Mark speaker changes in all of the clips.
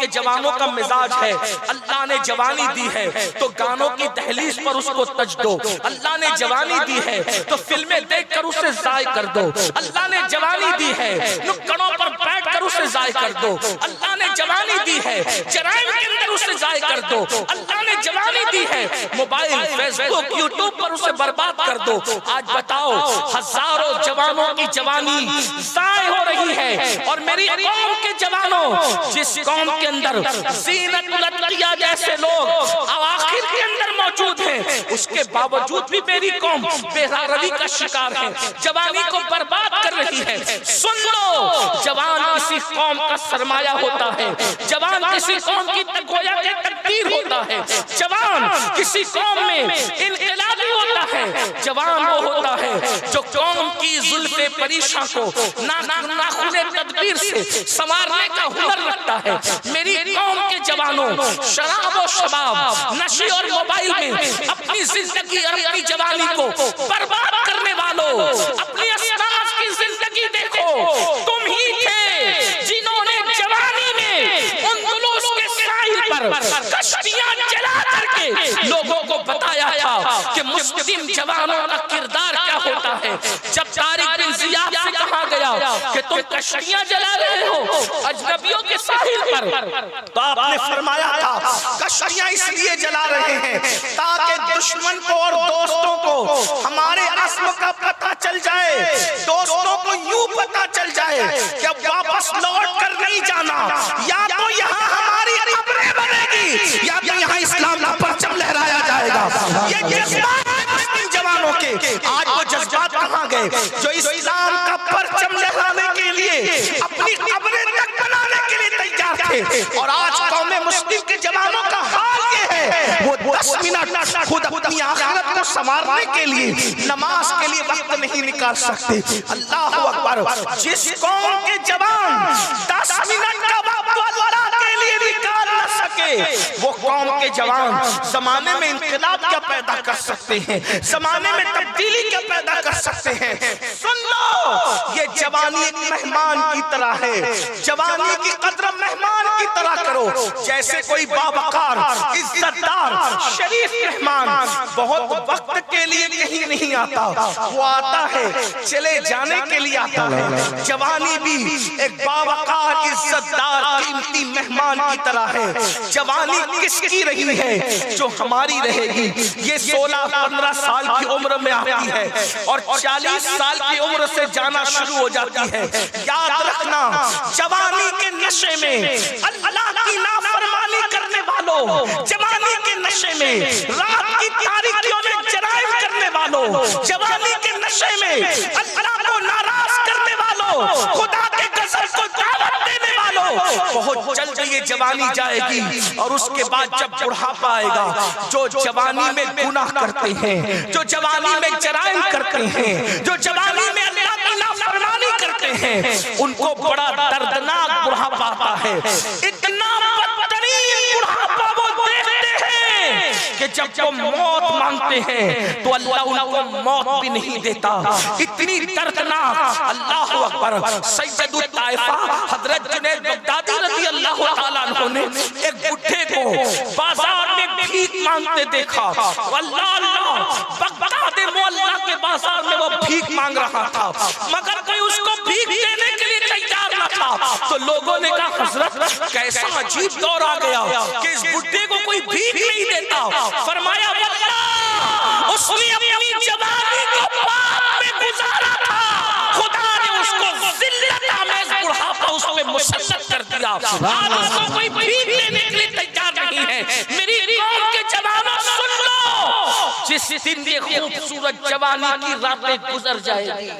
Speaker 1: के जवानों का मिजाज है, अल्लाह ने जवानी दी है तो गानों की दहलीज पर उसको तज दो। अल्लाह ने जवानी दी है तो फिल्में देखकर उसे जाय कर दो। अल्लाह ने जवानी दी है नुक्कड़ों पर बैठकर उसे जाय कर दो। अल्लाह ने जवानी दी है जराइम के अंदर उसे जाय कर दो। अल्लाह ने जवानी दी है मोबाइल, फेसबुक, यूट्यूब पर उसे बर्बाद कर दो। आज बताओ, हजारों जवानों की जवानी जाय हो रही है और मेरी कौम के जवानों, जिस कौम के अंदर ज़ीनतुल अतकिया जैसे लोग अवाखिर के अंदर मौजूद हैं, उसके बावजूद भी मेरी कौम बेरारवी का शिकार है, जवानी को बर्बाद कर रही है। सुन लो, जवान किसी कौम का सरमाया होता है, जवान किसी कौम की गोया के तकदीर होता है, जवान किसी कौम में इनकलाबी होता है, जवान वो होता है जो कौम की जुल्फे परीशा को नाखुने तदबीर से संवारने का हुनर रखता है। मेरी कौम के जवानों, शराब और शबाब, नशे और मोबाइल में अपनी जिंदगी और अपनी जवानी को बर्बाद करने वालों, अपनी असनाफ की जिंदगी देखो। तुम ही थे जिन्होंने जवानी में उंदुलुस के साहिल पर कश्तियां जला करके लोगों को बताया था कि मुस्लिम जवानों का किरदार क्या होता है। जब तारिक बिन जियाद से कहा गया कि तुम कश्तियां जला रहे हो अजनबियों के साहिल पर, तो आपने फरमाया था कश्तियां इसलिए जला रहे हैं ताकि दुश्मन को और दोस्तों को हमारे अस्म का पता चल जाए, दोस्तों को यूं पता चल जाए कि अब वापस लौट कर नहीं जाना, या तो यहाँ हमारी कब्रें बनेगी या तो यहाँ इस्लाम का परचम लहराया जाएगा। ये जज्बात मुस्लिम जवानों के, आज वो जज्बात कहाँ गए जो इस्लाम का परचम लहराने के लिए अपनी कब्रें तक बनाने के लिए तैयार थे। और आज कौम मुस्लिम के जवानों का हाल ये है, वो 10 मिनट खुद अपनी आखिरत को संवारने के लिए, नमाज के लिए वक्त नहीं निकाल सकते। अल्लाह अकबर। जिस कौम के जवान 10 मिनट का वक्त अल्लाह के लिए निकाल न सके, वो कौम के जवान जमाने में इंकलाब क्या पैदा कर सकते हैं, जमाने में तब्दीली क्या पैदा कर सकते हैं। सुन लो, ये जवानी एक मेहमान की तरह है, जवानी की कदर मेहमान की तरह करो। जैसे कोई बावकार, इज्जतदार, शरीफ मेहमान बहुत वक्त के लिए कहीं नहीं आता, वो आता है चले जाने के लिए आता है। जवानी भी एक बावकार, इज्जतदार, कीमती मेहमान की तरह है। जवानी किसकी रही है? जो हमारी रहेगी। ये 16-15 साल की उम्र में आती है और 40 साल की उम्र से जाना शुरू हो जाती है। याद रखना, जवानी के नशे में अल्लाह की नाफरमानी करने वालों, जवानी के नशे में रात की तारीकियों में जराइम करने वालों, जवानी के नशे में अल्लाह को नाराज करने वालों, खुदा के कसम को दावत देने वालों, बहुत जल्द ये जवानी जाएगी। और उसके बाद जब बुढ़ापा आएगा, जो जवानी में गुनाह करते हैं, जो जवानी में जराइम करते हैं, जो जवानी में अल्लाह की नाफरमानी करते हैं, उनको बड़ा दर्दनाक बुढ़ापा आता है। इतना बदतरीन बुढ़ापा वो देखते हैं कि जब वो मौत मांगते हैं तो अल्लाह उनको मौत भी नहीं देता। इतनी दर्दनाक। अल्लाह अकबर। सैयदुत ताइफा हजरत जुनैद बगदादी रज़ी अल्लाह तआला अन्हु ने एक बुढ़े को बाजार में भीख मांगते देखा। अल्लाह अल्लाह, बगदाद मोहल्ला के बाजार में वो भीख मांग रहा था, मगर कोई उसको भीख देने के लिए तैयार न था। तो लोगों ने कहा, हजरत कैसा अजीब दौर आ गया कि इस बुढ़े को कोई भीख नहीं देता। फरमाया, उसने अपनी जवानी को पाप में गुजारा था, खुदा ने उसको जिल्लत आमेज़ बुढ़ापा उसमें मुसल्लत कर दिया। आज उसको कोई भीख देने के लिए तैयार नहीं है। मेरी कौम के जवानों, सुन लो, जिस दिन ये खूबसूरत जवानी की रातें गुजर जाएगी,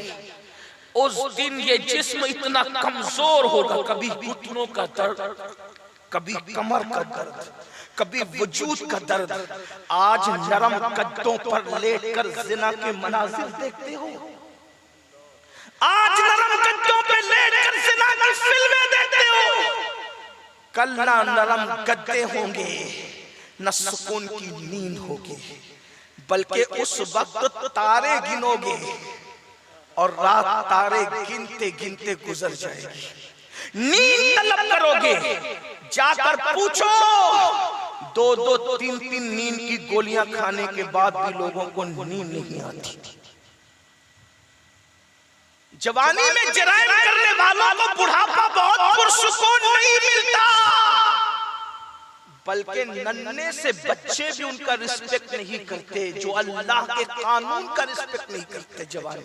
Speaker 1: उस दिन ये जिस्म इतना कमजोर होगा, कभी घुटनों का दर्द, कभी कमर का दर्द, कभी वजूद का दर्द। आज नरम कद्दों पर लेटकर जिना के मनाजिर देखते हो, आज नरम कद्दों पर लेटकर जिना की फिल्में देखते हो। कल ना नरम गद्दे होंगे, न सुकून की नींद होगी, बल्कि उस वक्त तारे गिनोगे और रात तारे गिनते गिनते गुजर जाएगी। नींद तलब करोगे, जाकर पूछो, 2-2, 3-3 नींद की गोलियां खाने के बाद भी लोगों को नींद नहीं आती थी। जवानी में जराइम करने वालों को बुढ़ापा बहुत पुरसुकून नहीं मिलता, बल्कि नन्हे से बच्चे भी उनका रिस्पेक्ट नहीं करते, जो अल्लाह के कानून का रिस्पेक्ट नहीं करते। जवानी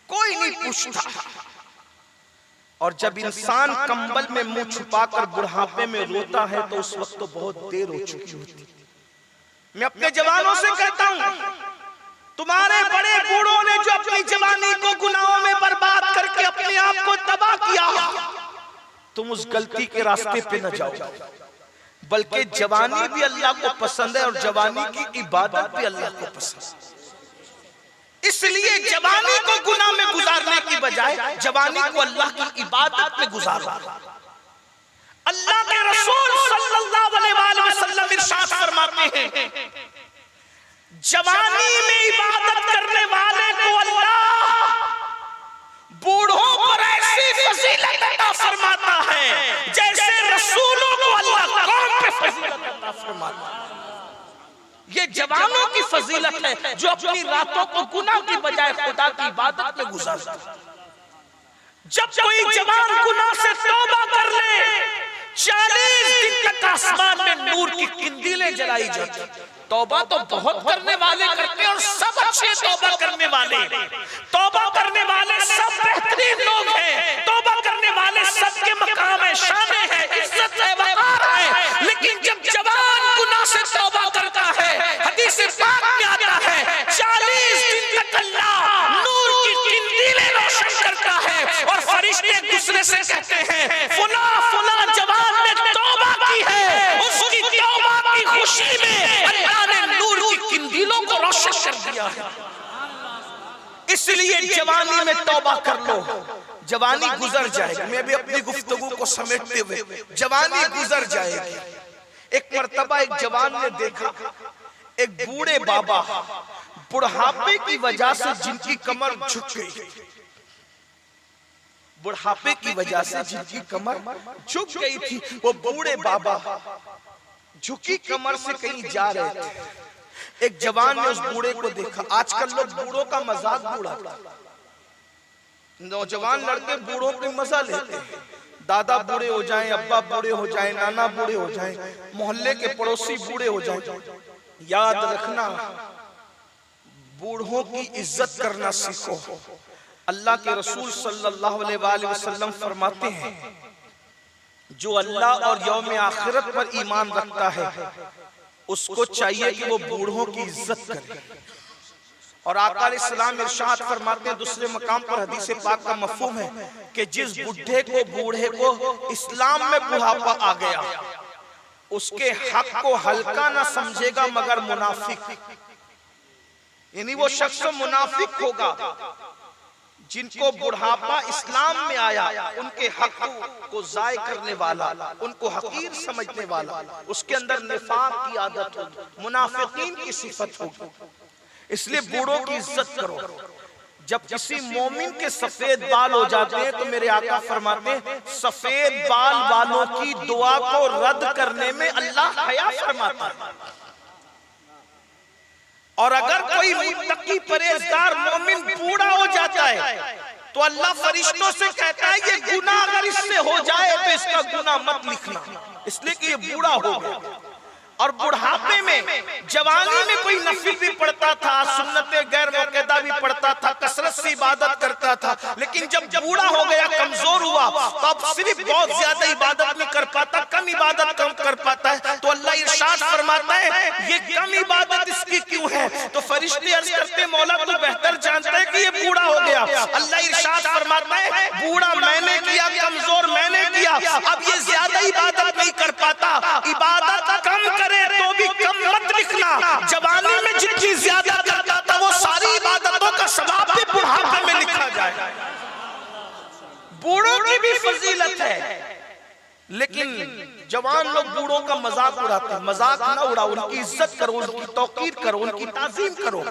Speaker 1: कोई नहीं पूछता। और जब इंसान कंबल में मुंह छुपाकर बुढ़ापे में रोता है तो उस वक्त तो बहुत देर हो चुकी होती। मैं अपने जवानों से कहता हूं, तुम्हारे बड़े बूढ़ों ने जो अपनी जवानी को गुनाहों में बर्बाद करके अपने आप को तबाह किया, तुम उस गलती के रास्ते पे न जाओ। बल्कि जवानी भी अल्लाह को पसंद है और जवानी की इबादत भी अल्लाह को पसंद है। इसलिए जवानी को गुनाह में गुजारने की बजाय जवानी को अल्लाह की इबादत में गुजारो। अल्लाह के रसूल सल्लल्लाहु अलैहि वसल्लम इरशाद फरमाते हैं, जवानी में इबादत करने वाले को अल्लाह बूढ़ों पर ऐसी फजीलत अता फरमाता है जैसे रसूलों को अल्लाह कौम पे फजीलत अता फरमाता है। ये जवानों की फजीलत है जो अपनी रातों को गुनाह की बजाय खुदा की इबादत में गुजारता है। जब कोई जवान गुनाह से तौबा कर ले, 40 दिन तक आसमान में नूर की किंदीलें जलाई जाती। तौबा तो बहुत करने वाले करते हैं और सब अच्छे तौबा करने वाले, तौबा करने वाले सब बेहतरीन लोग हैं, तौबा करने वाले सबके मकाम है, शान है, इज्जत है, वक़ार है। लेकिन जब जवान गुनाह से तौबा करता है, हदीस पाक में आता है, 40 दिन तक अल्लाह नूर की किंदीलें रोशन करता है और फरिश्ते एक दूसरे से कहते हैं, फुला फुला जवान ने तौबा की है, उसकी तौबा की खुशी में अल्लाह ने नूर की किंदीलों को रोशन कर दिया है। इसलिए जवानी में तौबा कर लो, जवानी गुजर जाएगी। मैं भी अपनी गुफ्तगू को समेटते हुए, जवानी गुजर जाएगी। एक मर्तबा एक जवान ने देखा एक बूढ़े बाबा, बुढ़ापे की वजह से जिनकी कमर झुक गई, बुढ़ापे की वजह से जिनकी कमर झुक गई थी, वो बूढ़े बाबा झुकी कमर से कहीं जा रहे थे। एक जवान ने उस बूढ़े को देखा। आजकल लोग बूढ़ों का मजाक उड़ाते हैं, नौजवान लड़के बूढ़ों की मजा लेते हैं। दादा बूढ़े हो जाएं, अब्बा बूढ़े हो जाएं, नाना बूढ़े हो जाएं, मोहल्ले के पड़ोसी बूढ़े हो जाएं, याद रखना बूढ़ों की इज्जत करना सीखो। अल्लाह के रसूल सल्लल्लाहु अलैहि वसल्लम फरमाते हैं, जो अल्लाह और यौम आखिरत पर ईमान रखता है उसको चाहिए कि वो बूढ़ों की इज्जत करे। और आका अलैहिस्सलाम इरशाद फरमाते हैं दूसरे मकाम पर, हदीस पाक का मफहूम है कि जिस बुढ़े को बूढ़े को इस्लाम में बुढ़ापा आ गया, उसके हक को हल्का ना समझेगा मगर मुनाफिक, यानी वो शख्स मुनाफिक होगा। जिनको बुढ़ापा इस्लाम में आया, उनके हक को जाय करने वाला, उनको हकीर समझने वाला, उसके अंदर निफाक की आदत होगी, मुनाफिकीन की सिफत होगी। इसलिए बूढ़ों की इज्जत करो। जब किसी मोमिन के सफेद बाल हो जाते हैं तो मेरे आका फरमाते हैं, सफेद बाल वालों की दुआ को रद्द करने में अल्लाह हया फरमाता है। और अगर कोई मुत्तकी परहेजगार मोमिन बूढ़ा हो जाता है तो अल्लाह फरिश्तों से कहता है, ये गुनाह अगर इससे हो जाए तो इसका गुनाह मत लिखना, इसलिए कि ये बूढ़ा हो गया। और बुढ़ापे में, जवानी में कोई नफिल भी पढ़ता था, सुन्नते गैर मुक़द्दा भी पढ़ता था, कसरत से इबादत करता था, लेकिन जब बूढ़ा हो गया, कमजोर हुआ, तो अब सिर्फ बहुत ज्यादा इबादत नहीं कर पाता, कम इबादत कम कर पाता है। तो अल्लाह इरशाद फरमाता है, ये कम इबादत इसकी क्यों है? तो फरिश्ते अर्ज करते, मौला तू बेहतर जानता है कि ये बूढ़ा हो गया। अल्लाह इरशाद फरमाता है, बूढ़ा मैंने किया, कमजोर मैंने किया, अब ये ज्यादा इबादत नहीं कर पाता, इबादत कम करे तो भी कम मत लिखना। जवानी में जितनी ज्यादा करता था वो सारी इबादतों का सवाब भी बुढ़ापे में लिखा जाए। बूढ़ों की भी फजीलत है, लेकिन जवान लोग बूढ़ों का मजाक उड़ाते हैं। मजाक ना उड़ाओ, उनकी इज्जत करो, उनकी तौकीर करो, उनकी ताजीम करो।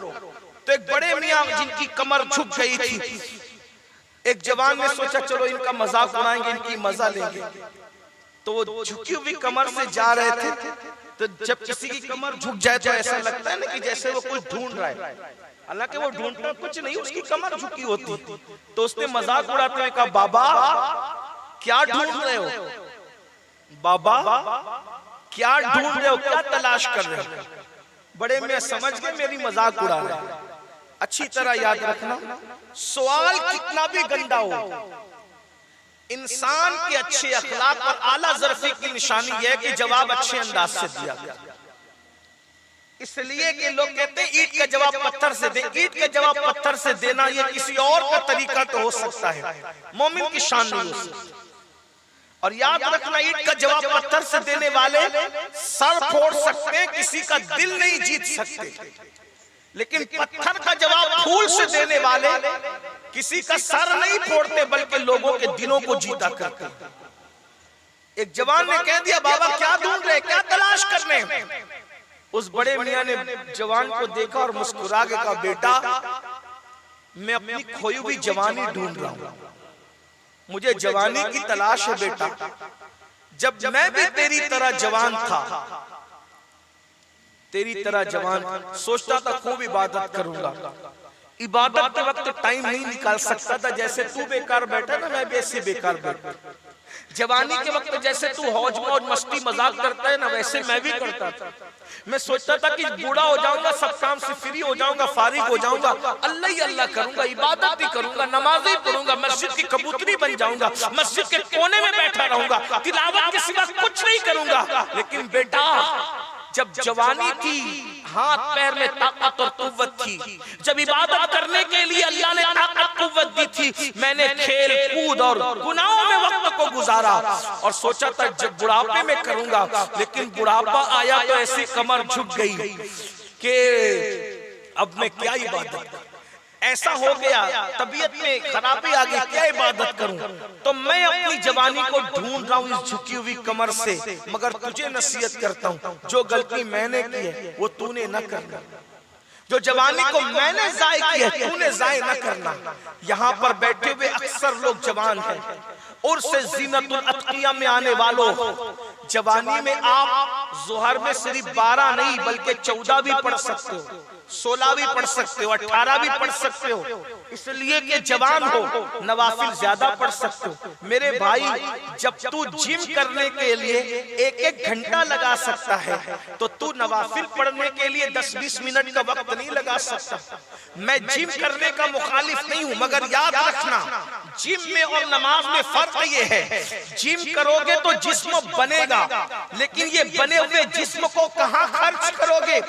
Speaker 1: तो एक बड़े मियां जिनकी कमर झुक गई थी, एक जवान ने सोचा चलो इनका मजाक उड़ाएंगे, इनकी मजा लेंगे।
Speaker 2: तो वो झुकी हुई कमर से जा रहे थे, तो जब किसी की कमर झुक जाए तो ऐसा लगता है ना कि जैसे वो कुछ ढूंढ रहा है, हालांकि वो ढूंढता कुछ नहीं, उसकी कमर झुकी होती। तो उसने मजाक उड़ाते हुए कहा, बाबा क्या ढूंढ रहे हो, बाबा क्या ढूंढ रहे हो, क्या तलाश कर रहे हो। बड़े में समझ गए मेरी मजाक उड़ा रहे हैं। अच्छी तरह याद रखना, सवाल कितना भी गंदा हो, इंसान के अच्छे अखलाक और आला ज़र्फ़ी की निशानी यह है कि जवाब अच्छे अंदाज से दिया गया। इसलिए कि लोग कहते हैं ईंट का जवाब पत्थर से दे, ईंट का जवाब पत्थर से देना ये किसी और का तरीका तो हो सकता है, मोमिन की शान नहीं हो सकती। और याद रखना, ईंट का जवाब पत्थर से देने वाले सर फोड़ सकते हैं, किसी का दिल नहीं जीत सकते, लेकिन पत्थर का जवाब फूल से देने वाले किसी का सर नहीं फोड़ते बल्कि लोगों के दिलों को जीता करते। एक जवान ने कह दिया, बाबा क्या ढूंढ रहे, क्या तलाश कर रहे हैं। उस बड़े मियां ने जवान को देखा और मुस्कुरा के कहा, बेटा मैं अपनी खोई हुई जवानी ढूंढ रहा हूं, मुझे जवानी की तलाश है बेटा। जब मैं भी तेरी तरह जवान था, तेरी तरह जवान सोचता था खूब इबादत करूंगा, इबादत के वक्त टाइम नहीं निकाल सकता था, जैसे तू बेकार बैठा ना मैं भी ऐसे बेकार बैठा। जवानी के वक्त जैसे तू हौज मौज मस्ती मजाक करता है ना, वैसे मैं भी करता था। मैं सोचता था कि बूढ़ा हो जाऊंगा, सब काम से फ्री हो जाऊंगा, फारिग हो जाऊंगा, अल्लाह ही अल्लाह करूंगा, इबादत भी करूंगा, नमाज ही पढ़ूंगा, मस्जिद की कबूतरी बन जाऊंगा, मस्जिद के कोने में बैठा रहूंगा, तिलावत के सिवा कुछ नहीं करूंगा। लेकिन बेटा जब जवानी थी, हाथ पैर में ताकत और कुव्वत थी, जब इबादत करने के लिए अल्लाह ने ताकत कुव्वत दी थी, मैंने खेल कूद और गुनाहों में वक्त को गुजारा और सोचा था जब बुढ़ापे में करूंगा। लेकिन बुढ़ापा आया तो ऐसी कमर झुक गई कि अब मैं क्या इबादत, ऐसा हो गया, तबीयत में खराबी आ गई, क्या इबादत करूं। तो मैं अपनी जवानी को ढूंढ रहा हूं इस झुकी हुई कमर से, मगर तुझे नसीहत करता हूं, जो गलती मैंने की है वो तूने न करना, जो जवानी को मैंने जाय की है तूने जाय न करना। यहाँ पर बैठे हुए अक्सर लोग जवान हैं, और से ज़ीनतुल अत्किया में आने वालों, जवानी में आप ज़ोहर में सिर्फ 12 नहीं बल्कि 14 भी पढ़ सकते हो, 16 भी पढ़ सकते हो, 18 भी पढ़ सकते हो, इसलिए कि जवान हो, नवाफिल ज्यादा पढ़ सकते हो। मेरे भाई जब तू जिम करने के लिए 1-1 घंटा लगा सकता है तो तू नवाफिल पढ़ने के लिए 10-20 मिनट का वक्त नहीं लगा सकता। मैं जिम करने का मुखालिफ नहीं हूं, मगर याद रखना जिम में और नमाज में फर्क ये है, जिम करोगे तो जिस्म बनेगा, लेकिन ये बने हुए जिस्म को कहां खर्च करोगे।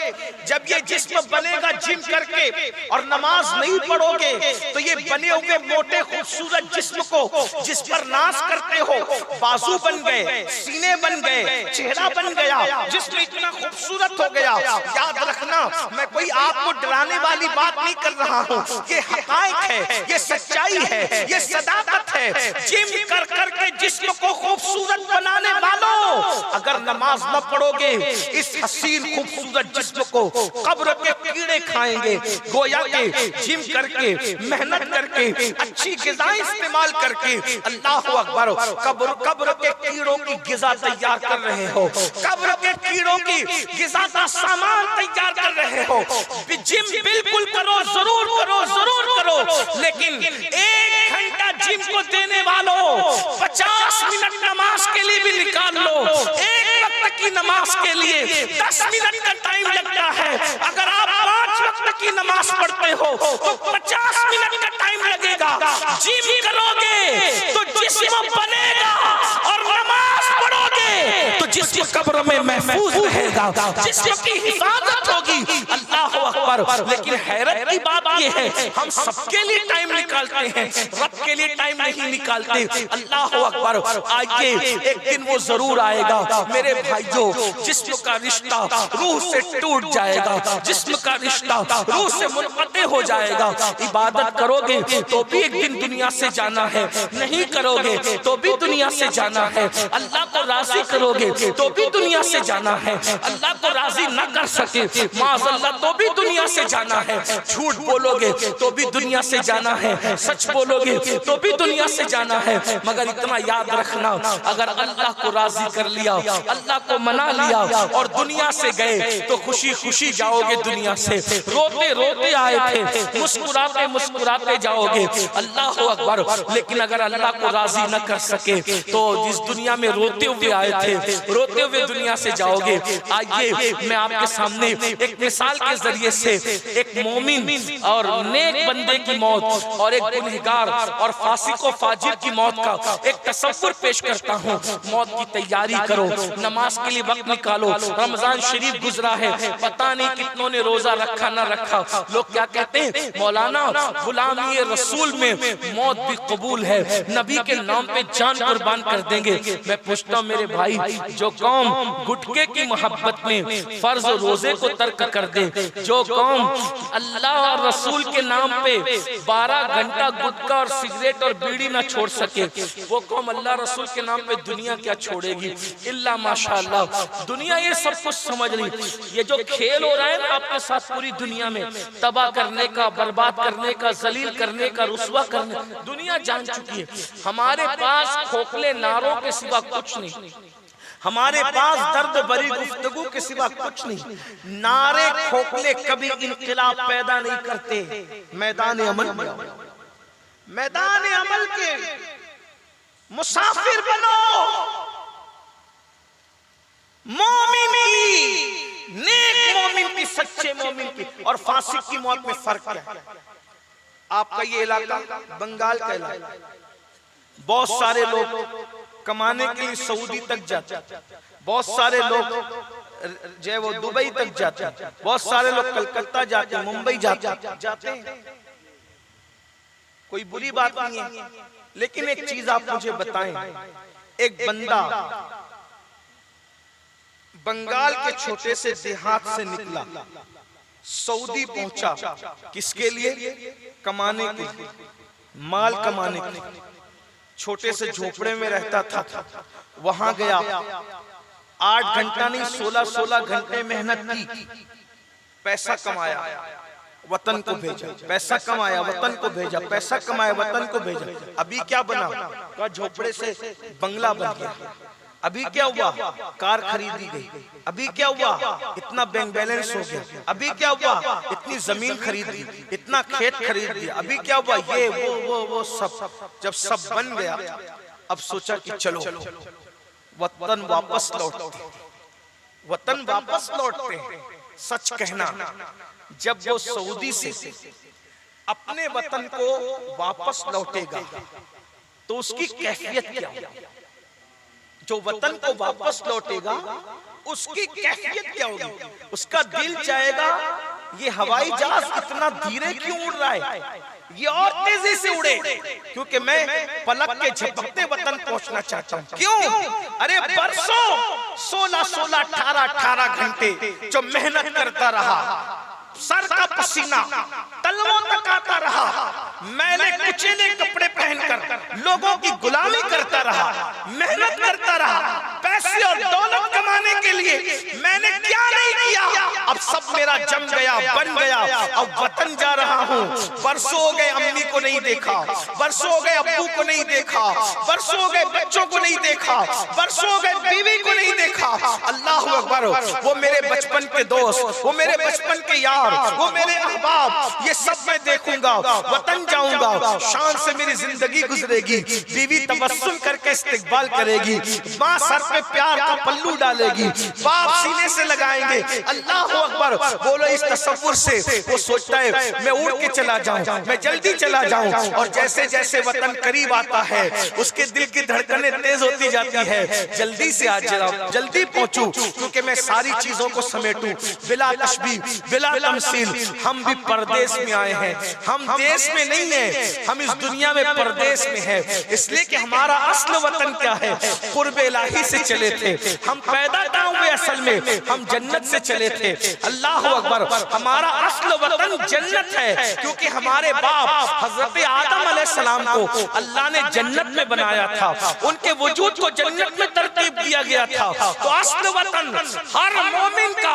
Speaker 2: जब ये जिस्म बनेगा जिम करके और नमाज नहीं पढ़ोगे तो ये बने हुए मोटे खूबसूरत जिस्म को जिस पर नाश करते हो, बाजू बन गए, सीने बन गए, चेहरा बन गया, जिस्म इतना खूबसूरत हो गया। याद रखना मैं कोई आपको डराने वाली बात नहीं कर रहा हूँ, ये हक़ाइक़ है, ये सच्चाई है, ये सदाकत है। जिम कर करके जिस्म को खूबसूरत बनाने वालों, अगर नमाज न पढ़ोगे इस हसीन खूबसूरत जिस्म को कब्र के कीड़े खाएंगे। गोया के जिम करके, मेहनत करके, अच्छी ग़िज़ाएं इस्तेमाल करके, अल्लाह अकबर, कब्र के कीड़ों की ग़िज़ा तैयार कर रहे हो, कब्र के कीड़ों की ग़िज़ा का सामान तैयार कर रहे हो। जिम बिल्कुल करो, जरूर करो, जरूर करो, लेकिन 1 घंटा जिम को देने वालों 50 मिनट नमाज के लिए भी निकाल लो। एक वक्त की नमाज के लिए 10 मिनट का टाइम लगता है, अगर आप 5 वक्त की नमाज पढ़ते हो तो 50 मिनट का टाइम लगेगा। जिम करोगे तो जिस्म बनेगा और नमाज पढ़ोगे तो जिस्म कब्र में महफूज रहेगा, जिस्म की हिफाजत होगी। अल्लाह अकबर। लेकिन हैरत की बात यह है हम सबके लिए टाइम निकालते हैं, रब के लिए टाइम नहीं निकालते। अल्लाह अकबर। आइए एक दिन वो जरूर आएगा मेरे भाइयों, जिस्म का रिश्ता रूह से टूट जाएगा, जिस्म का रिश्ता रूह से मुनक़ते हो जाएगा। इबादत करोगे तो भी एक दिन दुनिया से जाना है, नहीं करोगे तो भी दुनिया से जाना है। अल्लाह को राज़ी करोगे
Speaker 1: तो भी दुनिया से जाना है, अल्लाह को राजी न कर सके माज़अल्लाह तो भी दुनिया से जाना है, झूठ बोलोगे तो भी दुनिया से जाना है, सच बोलोगे तो भी दुनिया से जाना है। मगर इतना याद रखना, अगर अल्लाह को राजी कर लिया, अल्लाह को मना लिया और दुनिया से गए तो खुशी खुशी जाओगे दुनिया से, रोते रोते आए थे, मुस्कुराते मुस्कुराते जाओगे। अल्लाह अकबर। लेकिन अगर अल्लाह को राजी न कर सके तो जिस दुनिया में रोते हुए आए थे, रोते हुए दुनिया से जाओगे। आइए मैं आपके सामने एक मिसाल के जरिए से एक मोमिन और नेक बंदे की मौत और एक गुनहगार और फासिक व फाजिर की मौत का एक तस्वीर पेश करता हूँ। मौत की तैयारी करो, नमाज के लिए वक्त निकालो, रमजान शरीफ गुजरा है, पता नहीं कितनों ने रोजा रखा ना रखा। लोग क्या कहते हैं, मौलाना गुलामी रसूल में मौत भी कबूल है, नबी के नाम पे जान कुर्बान कर देंगे। मैं पूछता हूँ मेरे भाई, जो कौम गुटके की मोहब्बत में फर्ज रोजे को तर्क कर दे, जो कौम अल्लाह और रसूल के नाम पे 12 घंटा गुटखा और सिगरेट और बीड़ी ना छोड़ सके, वो कौम अल्लाह रसूल के नाम पे दुनिया क्या छोड़ेगी। इल्ला माशाअल्लाह दुनिया ये सब कुछ समझ रही। ये जो खेल हो रहा है ना आपके साथ पूरी दुनिया में, तबाह करने का, बर्बाद करने का, जलील करने का, रुस्वा करने, दुनिया जान चुकी है। हमारे पास खोखले नारों के सिवा कुछ नहीं, हमारे पास दर्द भरी गुफ्तगू के सिवा कुछ नहीं। नारे खोखले कभी इनकलाब पैदा नहीं करते। मैदान अमल, मैदान अमल के मुसाफिर बनो। मोमिन की, नेक मोमिन की, सच्चे मोमिन की और फासिक की मौत में फर्क है। आपका ये इलाका बंगाल का इलाका, बहुत सारे लोग कमाने के लिए सऊदी तक जाते, बहुत सारे लोग जो है वो दुबई तक जाते, बहुत सारे लोग कलकत्ता जाते, मुंबई जाते हैं। कोई बुरी बात नहीं है, लेकिन एक चीज आप मुझे बताएं, एक बंदा बंगाल के छोटे से देहात से निकला, सऊदी पहुंचा, किसके लिए? कमाने के लिए, माल कमाने के लिए। छोटे से झोपड़े में रहता था, वहां गया, 8 घंटा नहीं 16-16 घंटे मेहनत की, पैसा कमाया, वतन को भेजा, पैसा कमाया, वतन को भेजा, पैसा कमाया, वतन को भेजा। अभी क्या बना? का झोपड़े से बंगला बन गया। अभी क्या हुआ? कार खरीदी गई। अभी क्या हुआ? इतना बैंक बैलेंस हो गया। अभी क्या हुआ? इतनी जमीन खरीद ली, इतना खेत खरीद लिया। अभी क्या हुआ? ये वो सब। जब सब बन गया, अब सोचा कि चलो वतन वापस लौटते, वतन वापस लौटते हैं। सच कहना, जब वो सऊदी से अपने वतन को वापस लौटेगा तो उसकी कैफियत क्या होगी? जो वतन को वापस लौटेगा उसकी कैफियत क्या होगी? उसका दिल चाहेगा ये हवाई जहाज इतना धीरे क्यों उड़ रहा है, ये और तेजी से उड़े, क्योंकि मैं पलक के झपकते वतन पहुंचना चाहता हूं। क्यों? अरे बरसों 16-16, 18-18 घंटे जो मेहनत करता रहा, सर का पसीना तलवों तक आता रहा, मैंने कुचेले कपड़े पहनकर लोगों की गुलामी करता रहा, मेहनत करता रहा, पैसे और दौलत कमाने के लिए मैंने क्या नहीं किया। अब सब मेरा जम गया, बन गया, अब वतन जा रहा हूँ। बरसों हो गए अम्मी को नहीं देखा, बरसों हो गए अब्बू को नहीं देखा, बरसों हो गए बच्चों को नहीं देखा, बरसों हो गए बीवी को नहीं देखा। अल्लाह अकबर, वो मेरे बचपन के दोस्त, वो मेरे बचपन के यार, वो मेरे अहबाब, ये सब मैं देखूंगा। वतन जाऊंगा, शान से मेरी जिंदगी गुजरेगी, बीवी तबस्सुम करके इस्तिकबाल करेगी, माँ सर पे प्यार का पल्लू डालेगी, बाप सीने से लगाएंगे। अल्लाह अकबर। बोलो इस तसव्वुर से वो सोचता है मैं उड़ के चला जाऊं, मैं जल्दी चला जाऊं, और जैसे जैसे वतन करीब आता है उसके दिल की धड़कनें तेज होती जाती है। जल्दी से आ जाओ, जल्दी पहुंचूं, क्योंकि मैं सारी चीजों को समेटूं, बिला तशबीह, बिला तमसील। हम भी परदेश में आए हैं, हम देश में नहीं है, हम इस दुनिया में परदेश में है, इसलिए कि हमारा असल वतन क्या है? कुर्ब इलाही से चले थे हम, पैदा कहाँ हुए? असल में हम जन्नत से चले थे। अल्लाह अकबर। हमारा असल वतन जन्नत है, क्योंकि हमारे बाप हजरत आदम अलैहिस्सलाम को अल्लाह ने जन्नत में बनाया था, उनके वजूद को जन्नत में तरतीब दिया गया था। तो
Speaker 2: असल वतन हर मोमिन का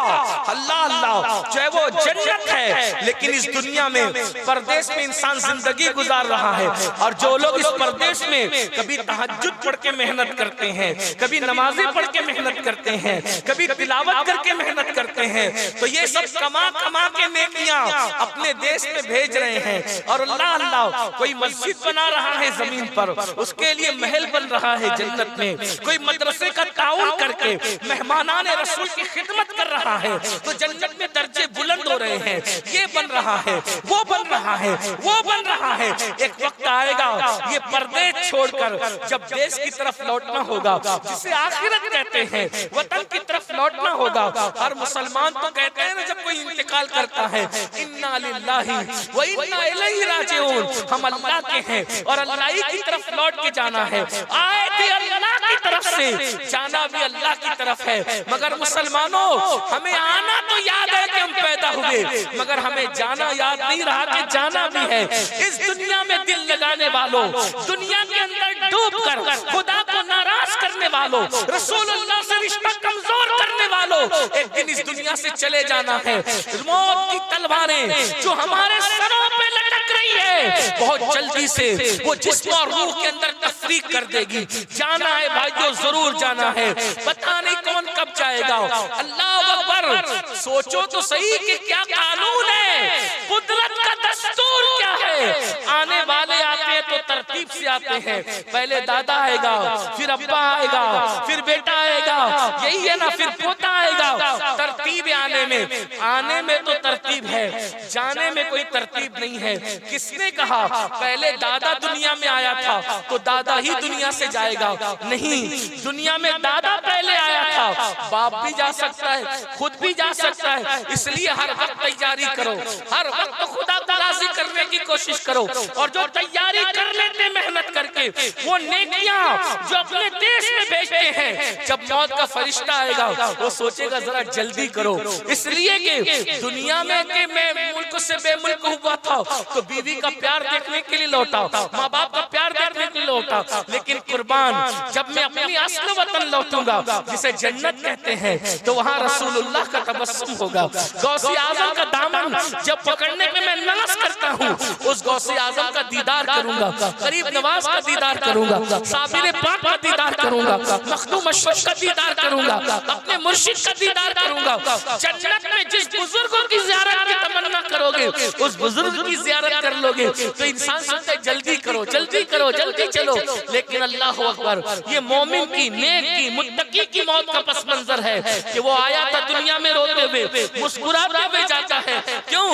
Speaker 2: अल्लाह अल्लाह जो है वो जन्नत है। लेकिन इस दुनिया में परदेश में इंसान जिंदगी गुजार रहा है, और जो लोग इस परदेश में कभी तहज्जुद पढ़ के मेहनत करते हैं, कभी नमाजें पढ़ के मेहनत करते हैं, कभी तिलावत करके मेहनत करते हैं, तो ये सब कमा कमा के नेकियां अपने देश में भेज रहे हैं। और अल्लाह अल्लाह कोई मस्जिद बना रहा है जमीन पर, उसके लिए महल बन रहा है जन्नत में, कोई मदरसे का ताउन करके मेहमानाने रसूल की खिदमत कर रहा है, तो जन्नत में दर्जे बुलंद हो रहे हैं। ये बन रहा है, वो बन रहा है, वो बन रहा है। एक वक्त आएगा ये परदेश छोड़कर जब देश की तरफ लौटना होगा, जिसे आखिरत कहते हैं, वतन की तरफ लौटना होगा। हर मुसलमान तो कहते हैं ना जब कोई इंतकाल करता है, इन्ना लिल्लाहि व इन्ना इलैहि राजिऊन, हम अल्लाह के हैं और अल्लाह ही की तरफ लौट के जाना है। आए थे अल्लाह की तरफ से, जाना भी अल्लाह की तरफ है। मगर मुसलमानों, हमें आना तो याद है कि हम पैदा हुए, मगर हमें जाना याद नहीं रहा कि जाना भी है। इस दुनिया में दिल लगाने वालों, दुनिया के अंदर डूब कर खुदा को नाराज करने वालों, रसूलुल्लाह से रिश्ता कमजोर करने वालों, एक दिन इस दुनिया से चले जाना है। मौत की तलवारें जो हमारे सरों पे लटक रही है, बहुत जल्दी से वो जिस्म और रूह के अंदर तफरीक कर देगी। जाना है भाइयों, जरूर जाना है। पता नहीं कौन कब जाएगा। अल्लाह अकबर, सोचो तो सही कि क्या कानून है, कुदरत का दस्तूर क्या है। आने वाले आते हैं तो तरतीब से आते हैं, पहले दादा आएगा, फिर अब्बा आएगा, फिर बेटा आएगा, यही है ना, फिर पोता आएगा। तरतीब आने में तो तरतीब है, जाने में कोई तरतीब नहीं है। किसने कहा पहले दादा दुनिया में आया था तो दादा ही दुनिया से जाएगा? नहीं, दुनिया में दादा पहले आया था, बाप भी जा सकता है, खुद भी जा सकता है। इसलिए हर वक्त तैयारी करो, हर वक्त खुदा को राजी करने की कोशिश करो। और जो तैयारी कर लेते मेहनत करके, वो नेकियां जो अपने देश में भेजते हैं, जब मौत का फरिश्ता आएगा वो सोचेगा जरा जल्दी करो। इसलिए कि दुनिया में कि मैं मुल्क से बेमुल्क हुआ था तो बीवी का प्यार देखने के लिए लौटा, माँ बाप का प्यार देखने के लिए लौटा, लेकिन कुर्बान जब मैं अपनी असल वतन लौटूंगा जिसे जन्नत कहते हैं, तो वहाँ रसूलुल्लाह का तबस्सुम होगा। गौसे आजम का दामन जब पकड़ने पे मैं नाज करता हूँ, उस गौसे आजम का दीदार करूंगा, गरीब नवाज का दीदार करूंगा, साबिर पाक का दीदार करूंगा, मखदूम अशरफ का दीदार करूंगा, अपने मुर्शिद का दीदार करूंगा। जन्नत में जिस बुजुर्गों की ज़ियारत की तमन्ना करोगे, उस बुजुर्ग की ज़ियारत कर लोगे, तो इंसान सोचता है जल्दी करो, जल्दी करो, जल्दी चलो। लेकिन अल्लाह अकबर, ये मोमिन की, नेक की, मुत्तकी की मौत का पस मंजर है कि वो आया था दुनिया में रोते हुए, मुस्कुराते हुए जाता है। क्यों?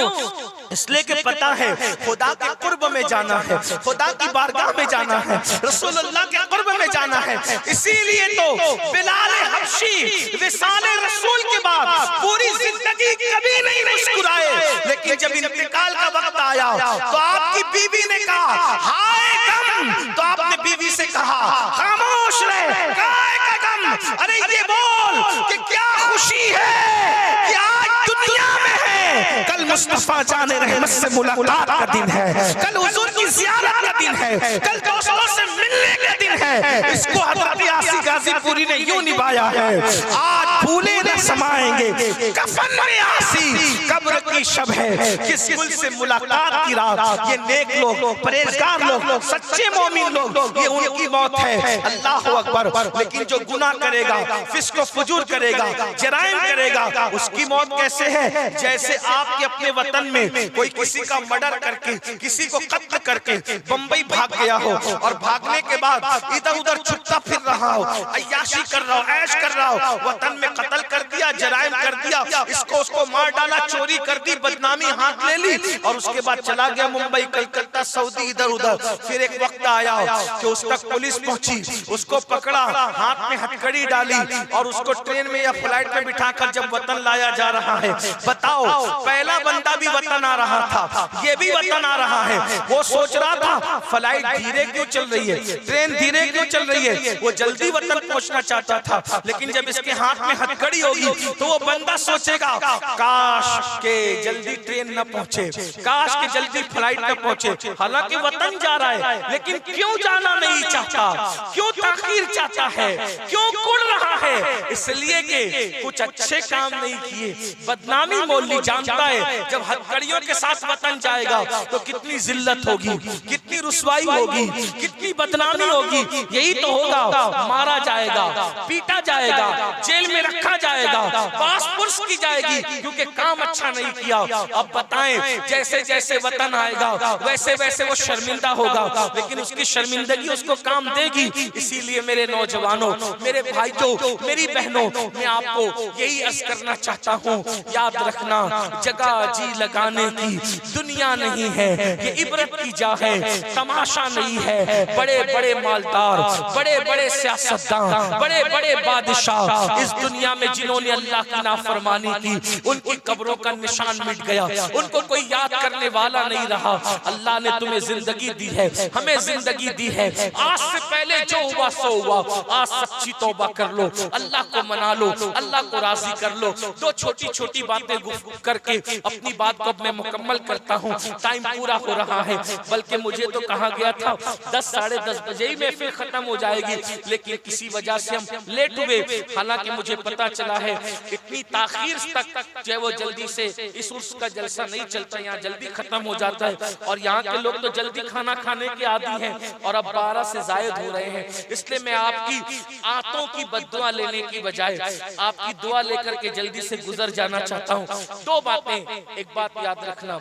Speaker 2: इसलिए कि पता है खुदा के कुर्ब में जाना है, खुदा की बारगाह में जाना है, रसूलुल्लाह के कुर्ब में जाना है। इसीलिए तो बिलाल हबशी विसाले रसूल के बाद पूरी जिंदगी कभी नहीं मुस्कुराए, लेकिन जब इंतकाल का वक्त आया तो आपकी बीवी ने कहा हाय गम, तो आपने बीवी से कहा खामोश रहे, काय का गम, अरे ये बोल कि क्या खुशी है कि आज दुनिया में है, कल मुस्तफा जाने रहमत से मुलाकात का दिन है, कल हुजूर की ज़ियारत का दिन है, कल दोस्तों से मिलने का दिन है। इसको हज़रत यासी गाज़ीपुरी ने यूं निभाया है, आज भूले न समाएंगे कफन में आसी, कब्र की शब है, किस गुल से मुलाकात की रात। ये नेक लोग, परहेजगार लोग, सच्चे मोमिन लोग, ये उनकी मौत है। अल्लाह अकबर। लेकिन जो गुनाह करेगा, फिस्क व फुजूर करेगा, जराइम करेगा, उसकी मौत कैसे है? जैसे आपके अपने वतन में कोई किसी का मर्डर करके, किसी को कत्ल करके बंबई भाग गया हो, और भागने के बाद इधर उधर छुपता फिर रहा हो, अय्याशी कर रहा हो, ऐश कर रहा हो, वतन में कत्ल कर दिया, जराइम कर दिया, इसको उसको मार डाला, चोरी कर दी, बदनामी हाथ ले ली, और उसके बाद चला गया मुंबई, कलकत्ता, सऊदी, इधर उधर। फिर एक वक्त आया कि उस तक पुलिस पहुंची, उसको पकड़ा, हाथ में हथकड़ी डाली, और उसको ट्रेन में या फ्लाइट में बिठाकर जब वतन लाया जा रहा है। बताओ, पहला बंदा भी वतन आ रहा था, ये भी वतन आ रहा है। वो सोच रहा था फ्लाइट धीरे क्यों चल रही है, ट्रेन धीरे क्यों चल रही है, वो जल्दी वतन पहुंचना चाहता था। लेकिन जब इसके हाथ में हथकड़ी होगी तो वो बंदा सोचेगा काश के जल्दी ट्रेन न पहुंचे, काश के जल्दी फ्लाइट न पहुंचे। हालांकि वतन जा रहा है, लेकिन क्यों जाना नहीं चाहता, क्यों ताखीर चाहता है, क्यों कुड़ रहा है? इसलिए कि कुछ अच्छे काम नहीं किए। बदनामी मौलवी जानता है जब हथकड़ियों के साथ वतन जाएगा तो कितनी जिल्लत होगी, कितनी रुसवाई होगी, कितनी बदनामी होगी। यही तो होगा, मारा जाएगा, पीटा जाएगा, जेल में रखा जाएगा, पास की जाएगी क्योंकि काम अच्छा नहीं किया। अब बताएं, जैसे जैसे वतन आएगा वैसे वैसे वो शर्मिंदा होगा, लेकिन उसकी शर्मिंदगी उसको काम देगी। इसीलिए मेरे नौजवानों, मेरे भाइयों, मेरी बहनों, मैं आपको यही अर्ज करना चाहता हूँ, याद रखना जगह जी लगाने की दुनिया नहीं है, ये इबरत की जा है, तमाशा नहीं है। बड़े बड़े मालदार, बड़े बड़े सियासतदान, बड़े बड़े बादशाह इस दुनिया में जिन्होंने अल्लाह की नाफरमानी की, उनकी कब्रों का निशान मिट गया, उनको कोई याद करने वाला नहीं रहा। अल्लाह ने तुम्हें जिंदगी दी है, हमें जिंदगी दी है। आज से पहले जो हुआ सो हुआ, आज सच्ची तौबा कर लो, अल्लाह को मना लो, अल्लाह को राजी कर लो। दो छोटी छोटी बातें गुफ्तगू करके अपनी बात को मैं मुकम्मल करता हूँ, टाइम पूरा हो रहा है। बल्कि मुझे तो कहा गया था 10 साढ़े 10 बजे ही महफिल खत्म हो जाएगी, लेकिन किसी वजह से हम लेट हुए। हालांकि मुझे पता चला है इतनी ताखीर तक जो है वो जल्दी से इस उर्स का जलसा नहीं चलता, यहाँ जल्दी खत्म हो जाता है। और यहाँ के लोग तो जल्दी खाना खाने के आदी हैं और अब 12 से जायद हो रहे हैं। इसलिए मैं आपकी आंतों की बद्दुआ लेने की बजाय आपकी दुआ लेकर के जल्दी से गुजर जाना चाहता हूँ। दो बातें, एक बात याद रखना,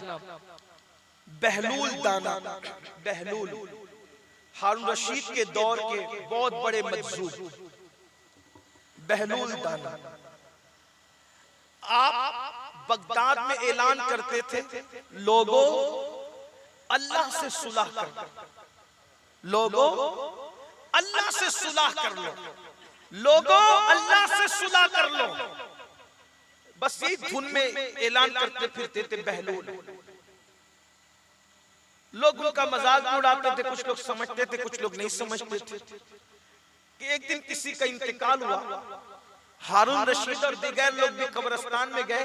Speaker 2: बहलूल दाना, बहलूल हारून रशीद के दौर के बहुत बड़े मजजूब बहलूल दाना, आप बगदाद में ऐलान करते थे, लोगों अल्लाह से सुलह कर लो, लोगों अल्लाह से सुलह कर लो, लोगों अल्लाह से सुलह कर लो। बस इस धुन में ऐलान करते फिरते थे बहलूल। लोग उनका मजाक उड़ाते थे, कुछ लोग समझते थे, कुछ लोग नहीं समझते थे। कि एक दिन किसी का इंतकाल हुआ, हारून रशीद और दीगर लोग भी कब्रिस्तान में गए,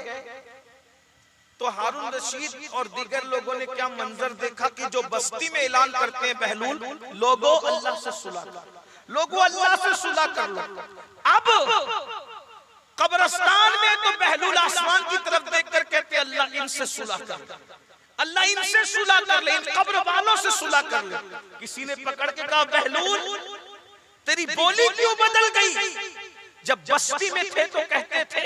Speaker 2: तो हारून रशीद और दीगर लोगों ने क्या मंजर देखा कि जो बस्ती में ऐलान करते हैं बहलूल, लोगों अल्लाह से सुलह कर लो, लोगों अल्लाह से सुलह कर लो। अब कब्रिस्तान में तो बहलूल आसमान की तरफ देखकर कहते अल्लाह इनसे सुलह कर, अल्लाह इनसे सुलह कर ले, इन कब्र वालों से सुलह कर ले। किसी ने पकड़ के कहा बहलूल तेरी बोली क्यों बदल गई? जब बस्ती में थे तो कहते थे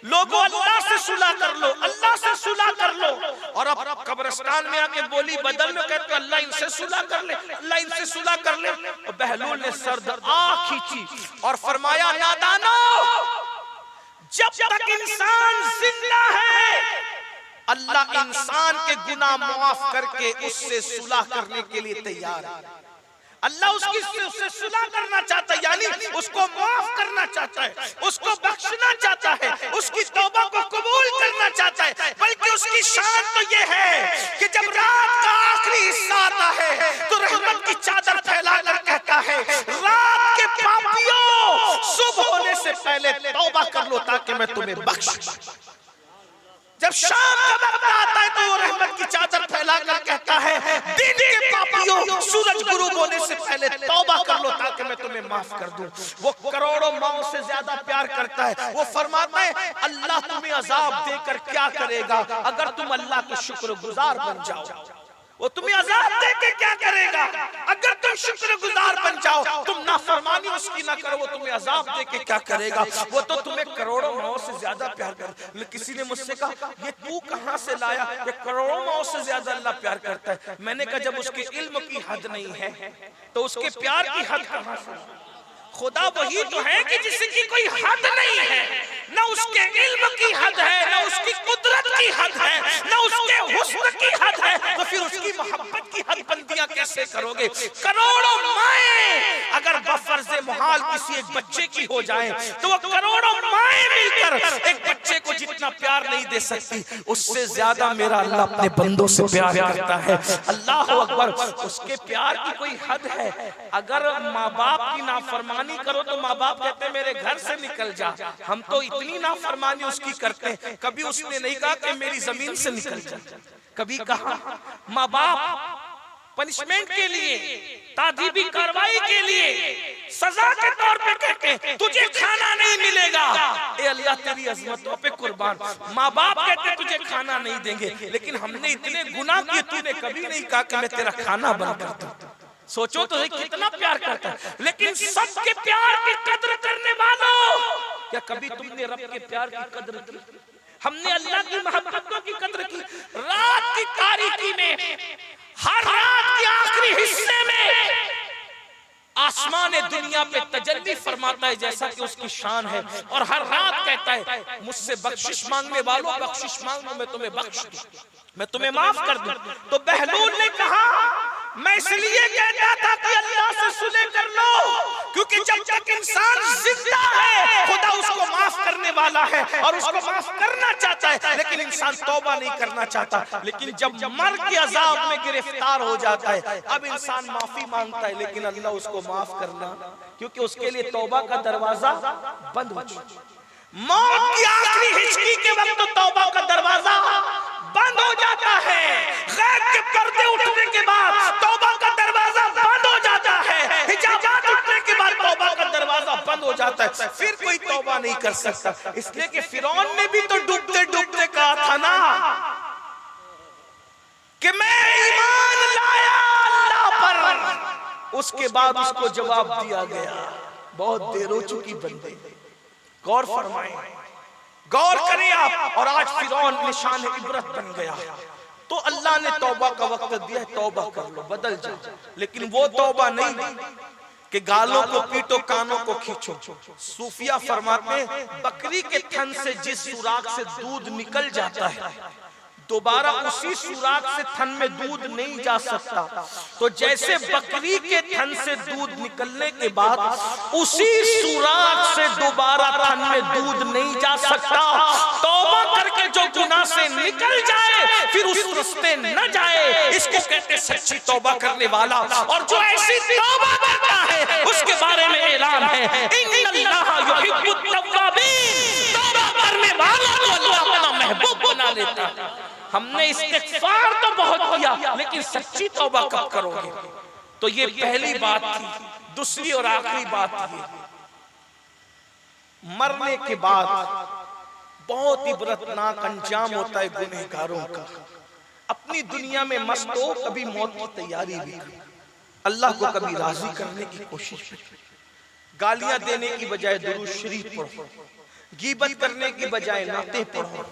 Speaker 2: लोगों अल्लाह से सुलह कर लो, अल्लाह से सुलह कर लो, और अब कब्रिस्तान में आके बोली बदल लो, कहते अल्लाह इनसे सुलह कर ले, अल्लाह इनसे सुलह कर ले। और बहलूल ने सर्द आंख खींची और फरमाया नादानो, जब तक इंसान जिंदा है अल्लाह इंसान के गुनाह माफ करके उससे सुलह करने के लिए तैयार है। अल्लाह उससे सुलह करना चाहता है, यानी उसको माफ करना चाहता है, उसको बख्शना चाहता है, उसकी तौबा को कबूल करना चाहता है। बल्कि उसकी शान तो ये है कि जब रात का आखिरी हिस्सा आता है तो रहमत की चादर फैलाकर कहता है रात के पापियों सुबह होने से पहले तौबा कर लो ताकि मैं तुम्हें बख्श। जब शाम का वक्त आता है तो वो रहमत की चादर फैलाकर कहता है दिन के पापियों सूरज गुरूब होने से पहले तौबा कर लो ताकि मैं तुम्हें माफ कर दूं। वो करोड़ों माओं से ज्यादा प्यार करता है। वो फरमाता है अल्लाह तुम्हें अजाब देकर क्या करेगा अगर तुम अल्लाह के शुक्रगुजार बन जाओ। वो तुम्हें अजाब देके क्या करेगा अगर तुम शुक्रगुजार बन जाओ, तुम नाफरमानी उसकी ना करो, वो तुम्हें अजाब देके क्या करेगा। वो तो तुम्हें करोड़ों माओं से ज्यादा प्यार कर। किसी ने मुझसे कहा ये तू कहां से लाया, ये करोड़ों माओं से ज्यादा अल्लाह प्यार करता है। मैंने कहा जब उसके इल्म की हद नहीं है तो उसके प्यार की हद कहां से? खुदा वही तो है कि जिसकी कोई हद नहीं है, न उसके इल्म की हद है, न उसकी कुदरत की हद है, न उसके हुस्न की हद है, तो फिर उसकी मोहब्बत की हद बंदियां कैसे करोगे? करोड़ों माएं अगर बफर्ज़े मुहाल किसी एक बच्चे की हो जाए तो वो करोड़ों माएं मिलकर एक बच्चे को जितना प्यार नहीं दे सकती, उससे ज्यादा मेरा अल्लाह अपने बंदों से प्यार करता है। अल्लाह अकबर। उसके प्यार की कोई हद है? अगर माँ बाप की नाफरमानी करो तो माँ बाप कहते हैं मेरे घर से निकल जा। हम तो इतनी नाफरमानी उसकी करते हैं, कभी उसने नहीं कहा कि मेरी जमीन से निकल जा। कभी कहा माँ बाप पनिशमेंट के लिए, तादीबी कार्रवाई के लिए, सजा के तौर पे कहते हैं तुझे खाना नहीं मिलेगा। ए अल्लाह तेरी अजमतों पे कुर्बान, माँ बाप कहते तुझे खाना नहीं देंगे, लेकिन हमने इतने गुनाह किए, तूने कभी नहीं कहा कि मैं तेरा खाना बंद कर दूं। सोचो तो कितना प्यार करता है। लेकिन सबके प्यार की कदर करने वालों, क्या कभी तुमने रब के प्यार की कदर की? हमने अल्लाह की मोहब्बतों की कदर की। रात की तारीकी में, हर रात के आखिरी हिस्से में आसमान दुनिया पे तजल्ली फरमाता है जैसा कि उसकी शान है, और हर रात कहता है मुझसे बख्शिश मांगने वालों बख्शिश मांगो, मैं तुम्हें बख्श दूं, मैं तुम्हें माफ कर दूं। तो बहलूल ने कहा मैं इसलिए कहता था कि अल्लाह से सुने कर लो, क्योंकि जब तक इंसान जिंदा है खुदा उसको माफ करने वाला है और उसको माफ करना चाहता है, लेकिन इंसान तौबा नहीं करना चाहता। लेकिन जब मर के अजाब में गिरफ्तार हो जाता है अब इंसान माफी मांगता है, लेकिन अल्लाह उसको माफ करना, क्योंकि उसके लिए तौबा का दरवाजा बंद हो चुका। मौत की आखिरी हिचकी के वक्त तो तौबा का दरवाजा बंद हो जाता है। गैब के पर्दे उठने के बाद तौबा का दरवाजा बंद हो जाता है। हिजाबात उठने के बाद तौबा का दरवाजा बंद हो जाता है, फिर कोई तौबा नहीं कर सकता। इसलिए कि फिरौन ने भी तो डूबते डूबते कहा था ना कि मैं ईमान लाया अल्लाह पर, उसके बाद उसको जवाब दिया गया बहुत देर हो चुकी बंदे। गौर फरमाएं, गौर करें आप। और आज फिरौन निशान इबरत बन गया। तो अल्लाह ने तौबा का वक्त दिया, तौबा कर लो, बदल जाओ। लेकिन वो तौबा नहीं कि गालों को पीटो, कानों को खींचो। सूफिया फरमाते हैं बकरी के थन से जिस सुराख से दूध निकल जाता है दोबारा उसी सुराख से थन में दूध नहीं जा सकता, तो जैसे बकरी के थन से दूध निकलने के बाद उसी सुराख से दोबारा थन में दूध नहीं जा सकता, तौबा करके जो गुनाह से निकल जाए फिर उस रास्ते न जाए, इसको कहते सच्ची तौबा करने वाला। और जो ऐसी तौबा करता है उसके बारे में ऐलान है इन्नल्लाह युहिब्बुत तव्वाबीन, तौबा करने वाला को अल्लाह अपना महबूब बना लेता है। हमने इस्तिग़फ़ार तो बहुत किया, लेकिन सच्ची तौबा कब करोगे? तो ये पहली बात थी। दूसरी और आखिरी बात ये, मरने के बाद बहुत इबरतनाक अंजाम होता है गुनहगारों का। अपनी दुनिया में मस्त हो, कभी मौत की तैयारी भी करो, अल्लाह को कभी राजी करने की कोशिश करो, गालियां देने की बजाय दुरूद शरीफ पढ़ो, गीबत करने की बजाय नाते पढ़ो,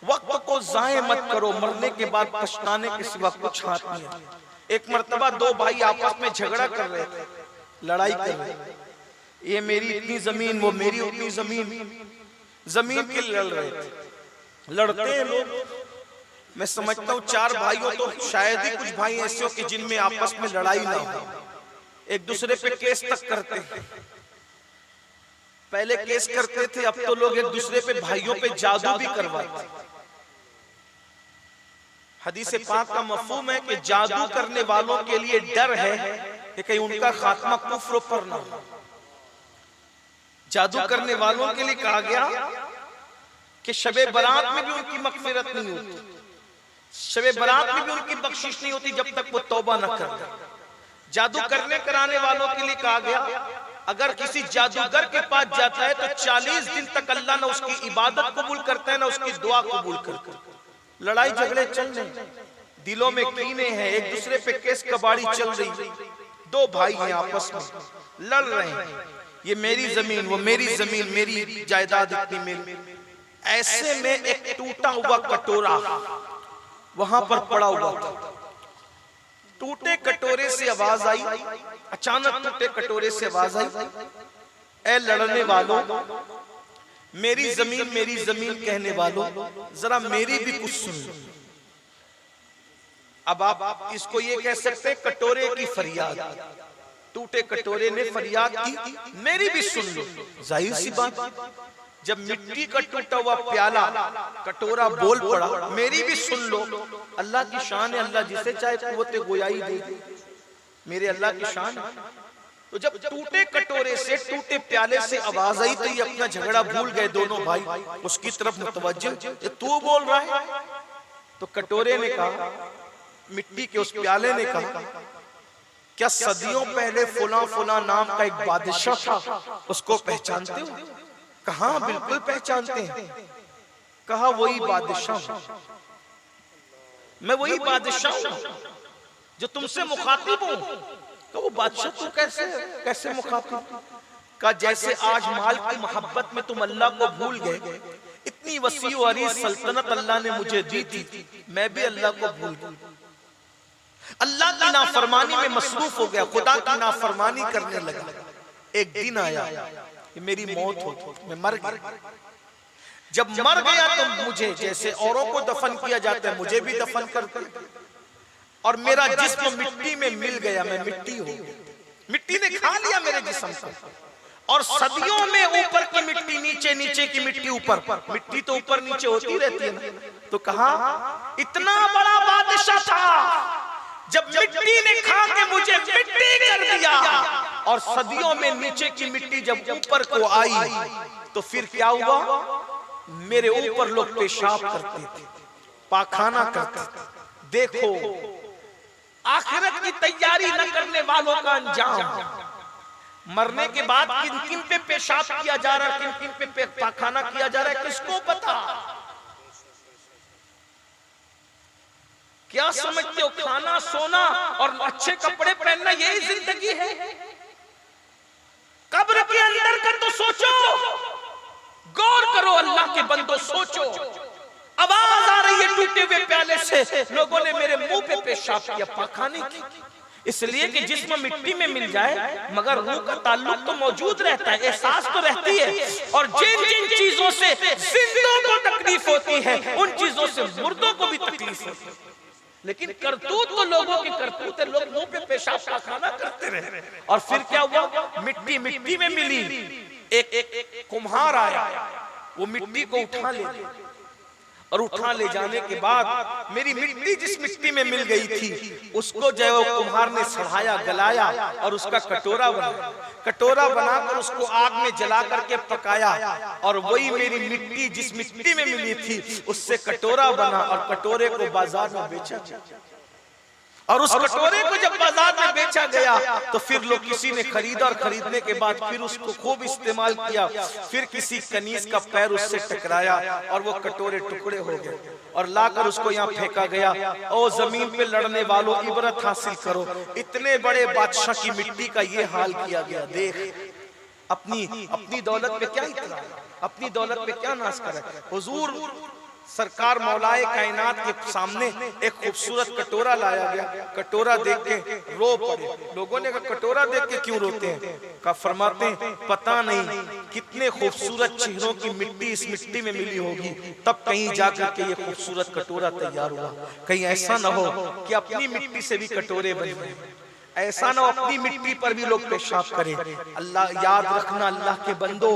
Speaker 2: वक्त को जाये मत करो, मरने के बाद पछताने के सिवा कुछ हाथ नहीं है। एक मर्तबा दो भाई आपस में झगड़ा कर रहे थे, लड़ाई कर रहे थे, ये मेरी इतनी जमीन वो मेरी उतनी जमीन, जमीन के लड़ रहे थे। लड़ते हैं लोग, मैं समझता हूँ चार भाई हो तो शायद ही कुछ भाई ऐसे हो कि जिनमें आपस में लड़ाई ना हो, एक दूसरे पे केस तक करते हैं। पहले केस करते थे, अब तो लोग एक दूसरे पे भाइयों पे जादू भी करवाते। हदीस पाक का मफहूम है कि जादू करने वालों के लिए डर है कि कहीं उनका खात्मा कुफ्र पर ना हो। जादू करने वालों के लिए कहा गया कि शबे बरात में भी उनकी मगफिरत नहीं होती, शबे बरात में भी उनकी बख्शिश नहीं होती जब तक वो तौबा न कर दे। जादू करने कराने वालों के लिए कहा गया अगर किसी जादूगर के पास जाता है तो 40 दिन तक अल्लाह ना उसकी इबादत कबूल करता है ना उसकी दुआ कबूल करता है। लड़ाई झगड़े चल रहे, दिलों में कीने हैं, एक दूसरे पे केस कबाड़ी चल रही, दो भाई हैं आपस में लड़ रहे हैं, ये मेरी जमीन वो मेरी जमीन, मेरी जायदाद इतनी मेरी। ऐसे में एक टूटा हुआ कटोरा वहां पर पड़ा हुआ था। टूटे कटोरे से आवाज आई, अचानक टूटे कटोरे से आवाज आई, ए लड़ने वालों, मेरी जमीन कहने वालों, जरा मेरी भी कुछ सुन। अब आप इसको ये कह सकते हैं कटोरे की फरियाद, टूटे कटोरे ने फरियाद की, मेरी भी सुन लो। जाहिर सी बात, जब मिट्टी का टूटा हुआ प्याला कटोरा बोल पड़ा, मेरी भी सुन लो। अल्लाह की शान है, अल्लाह जिसे चाहे कुव्वत गोयाई दे दे, मेरे अल्लाह की शान है। तो जब टूटे कटोरे से, टूटे प्याले से आवाज आई, तो ये अपना झगड़ा भूल गए दोनों भाई, उसकी तरफ मुतवज्जो, ये तू बोल रहा है? तो कटोरे ने कहा, मिट्टी के उस प्याले ने कहा, क्या सदियों पहले फुला फुला नाम का एक बादशाह था, उसको पहचानते हो? कहा बिल्कुल पहचानते हैं। कहा वही बादशाह, मैं वही बादशाह हूं जो तुमसे मुखातिब हूं। तो वो बादशाह तू कैसे मुखातिब? का जैसे आज माल की मोहब्बत में तुम अल्लाह को भूल गए, इतनी वसी और अरीज सल्तनत अल्लाह ने मुझे दी थी, मैं भी अल्लाह को भूल गया, अल्लाह की नाफरमानी में मसरूफ हो गया, खुदा की नाफरमानी करने लगा। एक दिन आया कि मेरी मौत हो, मैं मर गया। जब मर गया तो मुझे जैसे औरों को दफन किया जाता है, मुझे भी दफन करते, और मेरा जिस्म मिट्टी में मिल गया, मैं मिट्टी हो गया, मिट्टी ने खा लिया मेरे जिस्म को। और सदियों में ऊपर की मिट्टी नीचे, नीचे की मिट्टी ऊपर, मिट्टी तो ऊपर नीचे होती रहती है ना। तो कहा इतना बड़ा बादशाह था, जब मिट्टी ने खा के मुझे मिट्टी कर दिया, और सदियों में नीचे की मिट्टी जब ऊपर को आई, तो फिर क्या हुआ? मेरे ऊपर लोग पेशाब करते थे, पाखाना करते थे। देखो आखिरत की तैयारी न करने वालों का अंजाम। मरने के बाद किन किन पे पेशाब किया जा रहा है, किन किन पे पाखाना किया जा रहा है, किसको पता? क्या समझते हो? खाना, सोना और अच्छे कपड़े पहनना यही जिंदगी है? कब्र के अंदर का तो सोचो, गौर करो अल्लाह के बंदो, सोचो। आवाज आ रही है टूटे हुए प्याले से, लोगों ने मेरे मुंह पे पेशाब किया, पाखाने की। इसलिए कि जिस्म मिट्टी में मिल जाए मगर रूह का ताल्लुक तो मौजूद रहता है, एहसास तो रहती है। और जिन जिन चीजों से जिंदों को तकलीफ होती है, उन चीजों से मुर्दों को भी तकलीफ होती है। लेकिन करतूत तो लोगों की करतूत है, लोग मुंह पे पेशाब पाखाना करते रहे। और फिर क्या हुआ? मिट्टी मिट्टी में मिली। एक कुम्हार आया, वो मिट्टी को उठा ले, और उठा ले जाने के बाद मेरी मिट्टी जिस मिट्टी में मिल गई थी, उसको जो है वो कुम्हार ने सड़ाया, गलाया, और उसका कटोरा बनाया। कटोरा बनाकर उसको आग में जला करके पकाया, और वही मेरी मिट्टी जिस मिट्टी में मिली थी उससे कटोरा बना, और कटोरे को बाजार में बेचा। और उस कटोरे को जब बाजार में बेचा गया तो फिर लोग किसी ने खरीदा, और खरीदने के बाद फिर उसको खूब इस्तेमाल किया। फिर किसी कनीज का पैर उससे टकराया और वो कटोरे टुकड़े हो गए, और लाकर उसको यहाँ फेंका गया। ओ जमीन पे लड़ने वालों, इबरत हासिल करो, इतने बड़े बादशाह की मिट्टी का ये हाल किया गया। देख अपनी दौलत पे क्या इतना, अपनी दौलत पे क्या नाश करा। हुजूर सरकार मौलाए कायनात के सामने एक खूबसूरत कटोरा लाया गया। कटोरा देख के रो पड़े। लोगों ने कहा कटोरा देख के क्यों रोते हैं? का फरमाते हैं पता नहीं कितने खूबसूरत चेहरों की मिट्टी इस मिट्टी में मिली होगी, तब कहीं जाकर के ये खूबसूरत कटोरा तैयार हुआ। कहीं ऐसा ना हो कि अपनी मिट्टी से भी कटोरे बन जाए, ऐसा ना अपनी मिट्टी पर भी लोग पेशाब करें। अल्लाह याद रखना, अल्लाह के बंदो,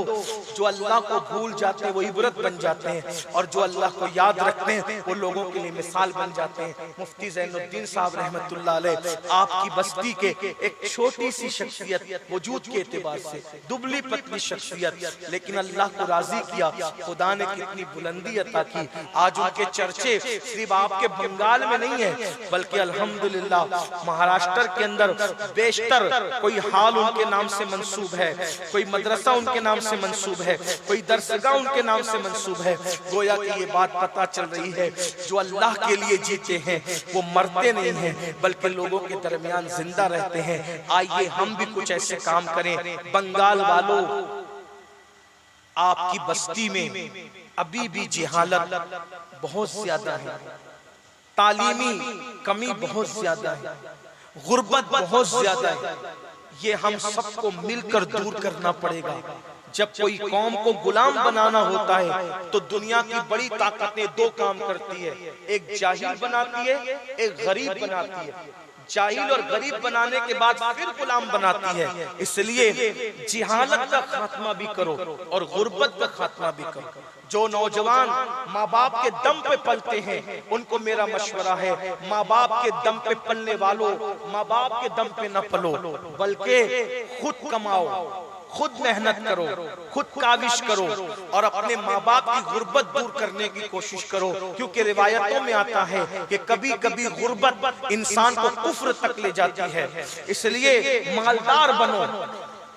Speaker 2: जो अल्लाह को भूल जाते हैं वो इबरत बन जाते हैं, और जो अल्लाह को याद रखते हैं वो लोगों के लिए मिसाल बन जाते हैं। मुफ्ती ज़ैनुद्दीन साहब रहमतुल्लाह अलैह, आपकी बस्ती के एक छोटी सी शख्सियत, वजूद के एतबार से दुबली पतली शख्सियत, लेकिन अल्लाह को राजी किया। खुदा ने कितनी बुलंदी अता की। आज उनके चर्चे सिर्फ आपके बंगाल में नहीं है, बल्कि अल्हम्दुलिल्लाह महाराष्ट्र के अंदर बेशतर कोई हाल उनके नाम से मंसूब है, कोई मदरसा उनके नाम से मंसूब है, कोई दरसगाह उनके नाम से मंसूब है। गोया कि ये बात पता चल रही है, जो अल्लाह के लिए जीते हैं वो मरते नहीं हैं, बल्कि लोगों के दरमियान जिंदा रहते हैं। आइए हम भी कुछ ऐसे काम करें। बंगाल वालों, आपकी बस्ती में अभी भी जहालत बहुत ज्यादा है, तालीमी कमी बहुत ज्यादा है, गुर्बत बहुत ज्यादा है। ये हम सबको मिलकर दूर करना पड़ेगा। जब कोई कौम को गुलाम बनाना होता है तो दुनिया की बड़ी ताकतें दो काम करती है, एक जाहिल बनाती है, एक गरीब बनाती है। जाहिल और गरीब बनाने के बाद फिर गुलाम बनाती है। इसलिए जिहालत का खात्मा भी करो और गुर्बत का खात्मा भी करो। जो नौजवान माँ बाप के दम पे पलते हैं उनको मेरा मशवरा है, माँ बाप के दम पे पलने वालों, माँ बाप के दम पे न पलो, बल्कि खुद कमाओ, खुद मेहनत करो, खुद काविश करो और अपने माँ बाप की गुर्बत दूर करने की कोशिश करो। क्योंकि रिवायतों में आता है कि कभी कभी गुर्बत इंसान को कुफ्र तक ले जाती है। इसलिए मालदार बनो,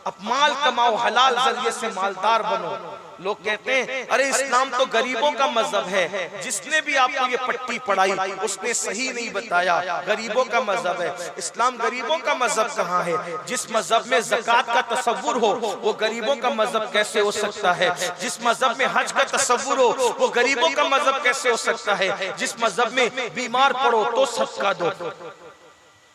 Speaker 2: अब माल कमाओ, हलाल जरिए से मालदार बनो। लोग कहते हैं अरे इस्लाम तो गरीबों का मजहब है। जिसने भी आपको ये पट्टी पढ़ाई उसने सही नहीं बताया, गरीबों का मजहब है। इस्लाम गरीबों का मजहब कहाँ है? जिस मजहब में ज़कात का तसव्वुर हो वो गरीबों का मजहब कैसे हो सकता है? जिस मजहब में हज का तसव्वुर हो वो गरीबों का मजहब कैसे हो सकता है? जिस मजहब में बीमार पड़ो तो सदका दो,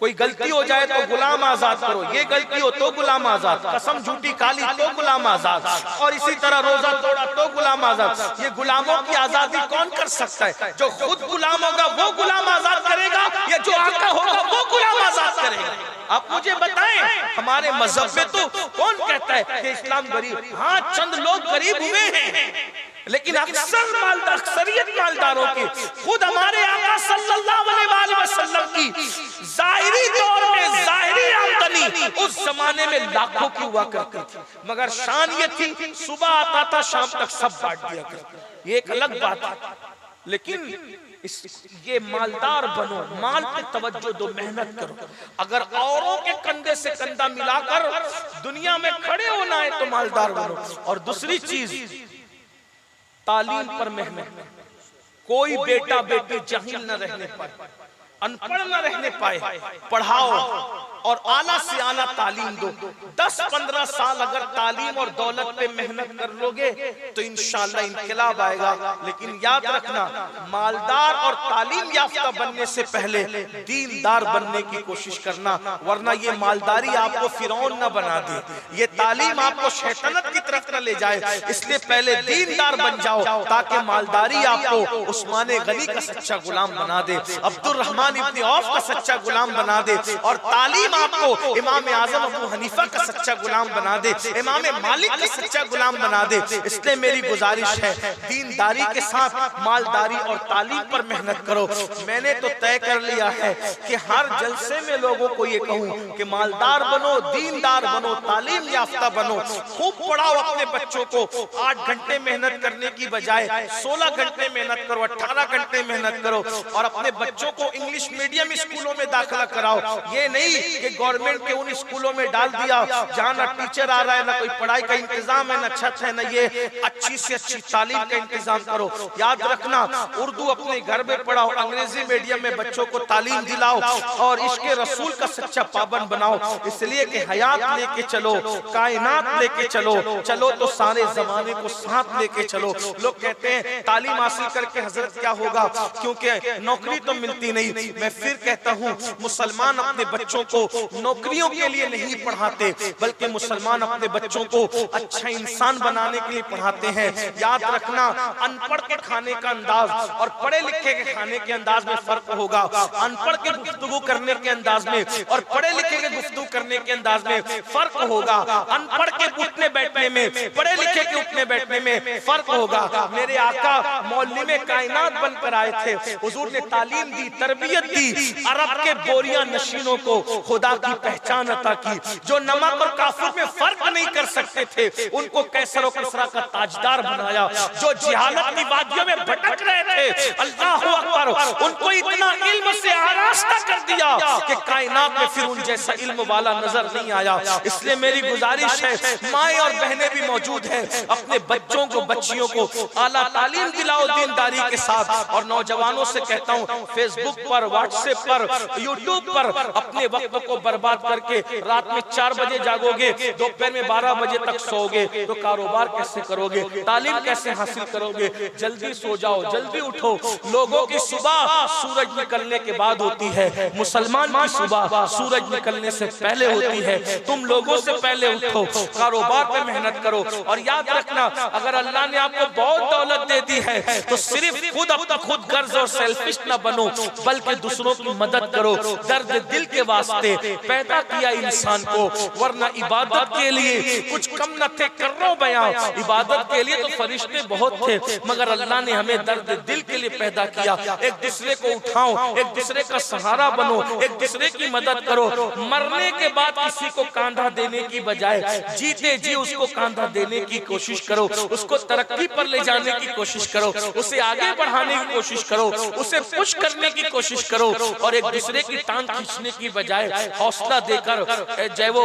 Speaker 2: कोई गलती हो जाए तो गुलाम आजाद करो, ये गलती हो तो गुलाम आजाद, कसम झूठी खाली तो गुलाम आजाद, और इसी तरह रोजा तोड़ा तो गुलाम आजाद। ये गुलामों की आजादी कौन कर सकता है? जो खुद गुलाम होगा वो गुलाम आजाद करेगा या जो आका होगा वो गुलाम आजाद करेगा? आप मुझे बताएं, हमारे मजहब में तो कौन कहता है कि इस्लाम गरीब? हाँ, चंद लोग गरीब हुए हैं, लेकिन अक्सरियत मालदारों की। खुद हमारे आका सल्लल्लाहु अलैहि वसल्लम की जाहिरी दौर में जाहिरी आमदनी उस जमाने में लाखों की हुआ करती थी, मगर शान ये थी सुबह आता था शाम तक सब बांट दिया करता। ये एक अलग बात है, लेकिन ये मालदार बनो, माल पे तवज्जो दो, मेहनत करो। अगर औरों के कंधे से कंधा मिलाकर दुनिया में खड़े होना है तो मालदार बनो। और दूसरी चीज, तालीम पर मेहनत। कोई बेटा बेटी जाहिल न रहने पाए, अनपढ़ न रहने पाए, पढ़ाओ और आला से आला तालीम दो। 10-15 साल अगर तालीम और दौलत पे मेहनत कर लोगे तो इंशाअल्लाह इनकलाब आएगा। लेकिन याद रखना, मालदार और तालीम याफ्ता बनने से पहले दीनदार बनने की कोशिश करना, वरना ये मालदारी आपको फिरौन न बना दे, ये तालीम आपको शैतानत की तरफ न ले जाए। इसलिए पहले दीनदार बन जाओ ताकि मालदारी आपको उस्मान गनी का सच्चा गुलाम बना दे, अब्दुल रहमान इब्न औफ का सच्चा गुलाम बना दे, और तालीम आपको इमाम आजम अबू हनीफा का सच्चा गुलाम बना दे, इमाम मालिक का सच्चा गुलाम बना दे। इसलिए मेरी गुजारिश है, दीनदारी के साथ मालदारी और तालीम पर मेहनत करो। मैंने तो तय कर लिया है कि हर जलसे में लोगों को ये कहूं कि मालदार बनो, दीनदार बनो, तालीम याफ्ता बनो, खूब पढ़ाओ अपने बच्चों को। 8 घंटे मेहनत करने की बजाय 16 घंटे मेहनत करो, 18 घंटे मेहनत करो, और अपने बच्चों को इंग्लिश मीडियम स्कूलों में दाखिला कराओ। ये नहीं कि गवर्नमेंट के उन स्कूलों में डाल दिया जहां ना टीचर आ रहा है, ना कोई पढ़ाई का इंतजाम है, ना छत है, ना ये अच्छी से अच्छी तालीम का इंतजाम करो। याद रखना, उर्दू अपने घर में पढ़ाओ, अंग्रेजी मीडियम में बच्चों को तालीम दिलाओ और इसके रसूल का सच्चा पाबंद बनाओ। इसलिए कि हयात लेके चलो, कायनात लेके चलो, चलो तो सारे जमाने को साथ लेके चलो। लोग कहते हैं तालीम हासिल करके हजरत क्या होगा, क्योंकि नौकरी तो मिलती नहीं। मैं फिर कहता हूँ, मुसलमान अपने बच्चों को नौकरियों के लिए नहीं पढ़ाते, बल्कि मुसलमान अपने बच्चों को अच्छा इंसान बनाने के लिए पढ़ाते हैं। याद रखना, अनपढ़ के खाने का अंदाज और पढ़े लिखे के खाने के अंदाज में फर्क होगा। अनपढ़ के गुफ्तगू करने के अंदाज में और पढ़े लिखे के गुफ्तगू करने के अंदाज में फर्क होगा। अनपढ़ के उठने बैठने में, पढ़े लिखे के उठने बैठने में फर्क होगा। मेरे आका मौलिम कायनात बनकर आए थे, हुजूर ने तालीम दी, तरबियत दी, अरब के बोरिया नशीनों को खुदा की पहचान अता की। जो नमक और काफुर में फर्क नहीं कर सकते थे उनको कैसर और किस्रा का ताजदार बनाया। जो जिहालत की वादियों में भटक रहे थे, अल्लाह अकबर, उनको इतना इल्म से आरास्ता कर दिया कि कायनात में फिर उन जैसा इल्म वाला नजर नहीं आया। इसलिए मेरी गुजारिश है, माएं और बहनें भी मौजूद हैं, अपने बच्चों को, बच्चियों को आला तालीम दिलाओ दीनदारी के साथ। और नौजवानों से कहता हूँ, फेसबुक पर पर, व्हाट्सएप पर, यूट्यूब पर अपने वक्त को बर्बाद करके रात में 4 बजे जागोगे, दोपहर में 12 बजे तक सोओगे, तो कारोबार कैसे करोगे, तालीम कैसे हासिल करोगे? जल्दी सो जाओ, जल्दी उठो। लोगों की सुबह सूरज निकलने के बाद होती है, मुसलमान की सुबह सूरज निकलने से पहले होती है। तुम लोगों से पहले उठो, कारोबार पे मेहनत करो। और याद रखना, अगर अल्लाह ने आपको बहुत दौलत दे दी है तो सिर्फ खुद गर्ज और सेल्फिश न बनो, बल्कि दूसरों की मदद करो। दर्द दिल के वास्ते पैदा किया इंसान को, वरना इबादत के लिए कुछ कम न थे। कर रहा हूं बयां, इबादत के लिए तो फरिश्ते बहुत थे, मगर अल्लाह ने हमें दर्द दिल के लिए पैदा किया। एक दूसरे को उठाओ, एक दूसरे का सहारा बनो, एक दूसरे की मदद करो। मरने के बाद किसी को कांधा देने की बजाय जीते जी उसको कांधा देने की कोशिश करो, उसको तरक्की पर ले जाने की कोशिश करो, उसे आगे बढ़ाने की कोशिश करो, उसे पुश करने की कोशिश करो। और एक दूसरे की टांग खींचने की बजाय हौसला देकर जय वो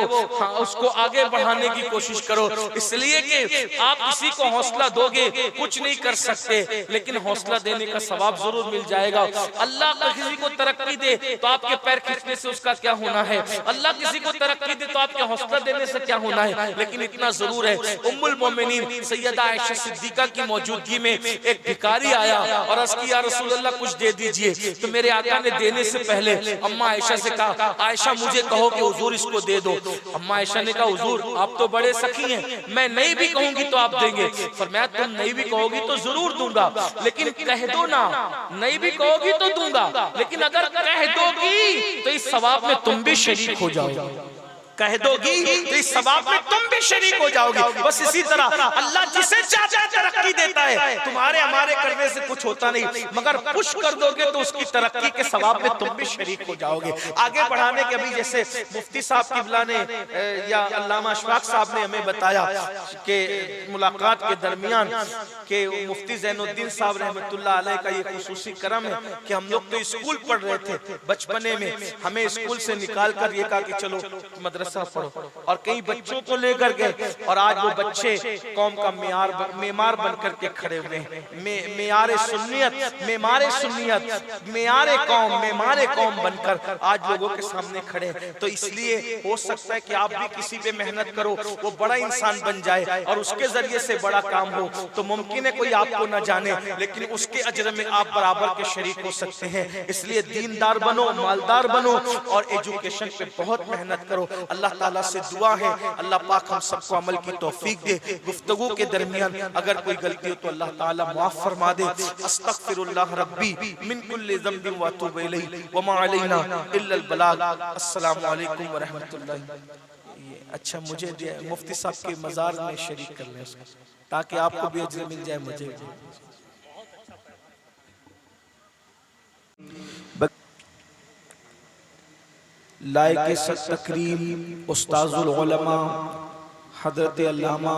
Speaker 2: उसको आगे बढ़ाने की कोशिश करो। इसलिए कि आप किसी को हौसला दोगे, कुछ नहीं कर सकते, लेकिन हौसला देने का सवाब जरूर मिल जाएगा। अल्लाह का किसी को तरक्की दे तो आपके पैर खींचने से उसका क्या होना है, अल्लाह किसी को तरक्की दे तो आपके हौसला देने से क्या होना है। लेकिन इतना जरूर है, उम्मुल मोमिनीन सैयदा आयशा सिद्दीका की मौजूदगी में एक भिखारी आया और अर्ज़ किया, या रसूल अल्लाह कुछ दे दीजिए। तो मेरे आका ने देने से पहले अम्मा आयशा से कहा, आयशा मुझे कहो कि हुजूर इसको दे दो। अम्मा आयशा ने कहा, हुजूर आप तो बड़े सखी हैं, मैं नहीं भी कहूंगी तो आप देंगे। फरमाया, तुम नहीं भी कहोगी तो जरूर दूंगा, लेकिन कह दो ना। नहीं भी कहोगी तो दूंगा, लेकिन अगर कह दोगी तो इस सवाब में तुम भी शरीक हो जाओगे। कह दोगी तो इस सवाब में तुम भी शरीक हो जाओगे। बस इसी तरह अल्लाह जिसे चाहता है तरक्की देता है। तुम्हारे हमारे करने से कुछ होता नहीं, मगर पुश कर दोगे तो उसकी तरक्की के सवाब में तुम भी शरीक हो जाओगे। आगे बढ़ाने के अभी जैसे मुफ्ती साहब किबला ने या अल्लामा अशफाक साहब ने हमें बताया कि मुलाकात के दरमियान के मुफ्ती ज़ैनुद्दीन साहब रहमतुल्लाह अलैह का ये खुसूसी करम है कि हम लोग तो स्कूल पढ़ रहे थे बचपने में, हमें स्कूल से निकाल कर ये कहा कि चलो मदरसा पढ़ो, और कई बच्चों को लेकर गए, और आज वो बच्चे कौम का मेमार बनकर के खड़े हुए हैं। मेयारे सुन्नियत, मेमारे सुन्नियत, मेयारे कौम, मेमारे कौम बनकर आज लोगों के सामने खड़े हैं। तो इसलिए हो सकता है कि आप भी किसी पे मेहनत करो, वो बड़ा इंसान बन जाए और उसके जरिए से बड़ा काम हो। तो मुमकिन है कोई आपको न जाने, लेकिन उसके अजर में आप बराबर के शरीक हो सकते हैं। इसलिए दीनदार बनो, मालदार बनो और एजुकेशन पे बहुत मेहनत करो। अल्लाह ताला से दुआ है, अल्लाह पाक हम सबको अमल की तौफीक दे। गुफ्तगू के दरमियान अगर कोई गलती हो तो अल्लाह ताला माफ फरमा दे। अस्तगफिरुल्लाह रब्बी मिन कुल्लि ज़ंबिन व अतूबु इलैहि व मा अलैना इल्ला अल बलाग। अस्सलामु अलैकुम व रहमतुल्लाहि। अच्छा, मुझे मुफ्ती साहब के मज़ार में शरीक कर लें उसको, ताकि आपको भी अजर मिल जाए, मुझे लायके तकरीम उस्ताजुल उलमा हजरत अल्लामा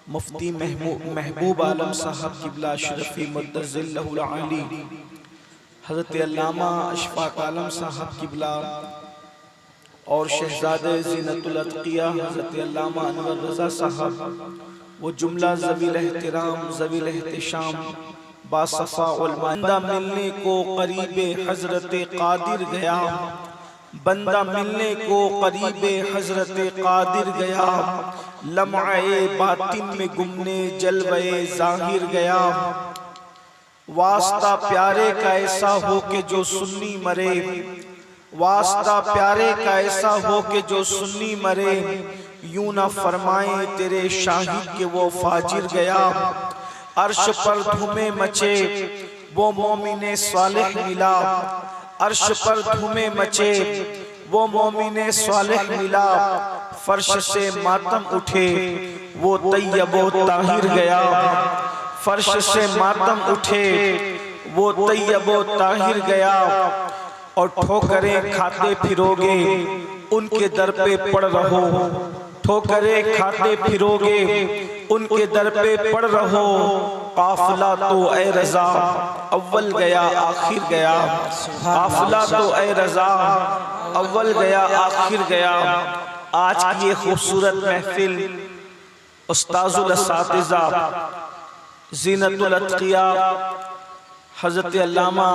Speaker 2: मुफ्ती महबूब आलम साहब किबला अशरफी मुद्दज़िल्लहुल आली, हजरत अल्लामा अशफाक आलम साहब किबला और शहजादे ज़ीनतुल अत्किया हजरत अल्लामा अनवर रज़ा साहब, वो जुमला ज़वील एहतराम ज़वील एहतिशाम बासफ़ा उलमा। बंदा मिलने को करीबे हजरत कादिर गया, बंदा मिलने को करीबे हजरत कादिर गया, लम्हे बातिन में गुमने जलवे जाहिर गया। वास्ता प्यारे का ऐसा हो के जो सुन्नी मरे, वास्ता प्यारे का ऐसा हो के जो सुन्नी मरे, यूं ना फरमाए तेरे शाहिद के वो फाजिर गया। अर्श पर धुमे मचे वो मोमिने सालिह मिला, अर्श पर धुमे मचे वो मोमिने सालिह मिला। फर्श से मातम उठे वो तैयबो ताहिर गया, फर्श से मातम उठे वो तैयबो ताहिर गया। और ठोकरें खाते फिरोगे उनके दर पे पड़ रहो, ठोकरें खाते फिरोगे उनके दर पे पड़ रहो। काफिला तो ए रज़ा अव्वल गया आखिर गया, काफिला तो ए रज़ा अव्वल गया आखिर गया। आज की ये खूबसूरत महफिल उस्ताजुल असातिज़ा ज़ीनतुल अत्किया हज़रत अल्लामा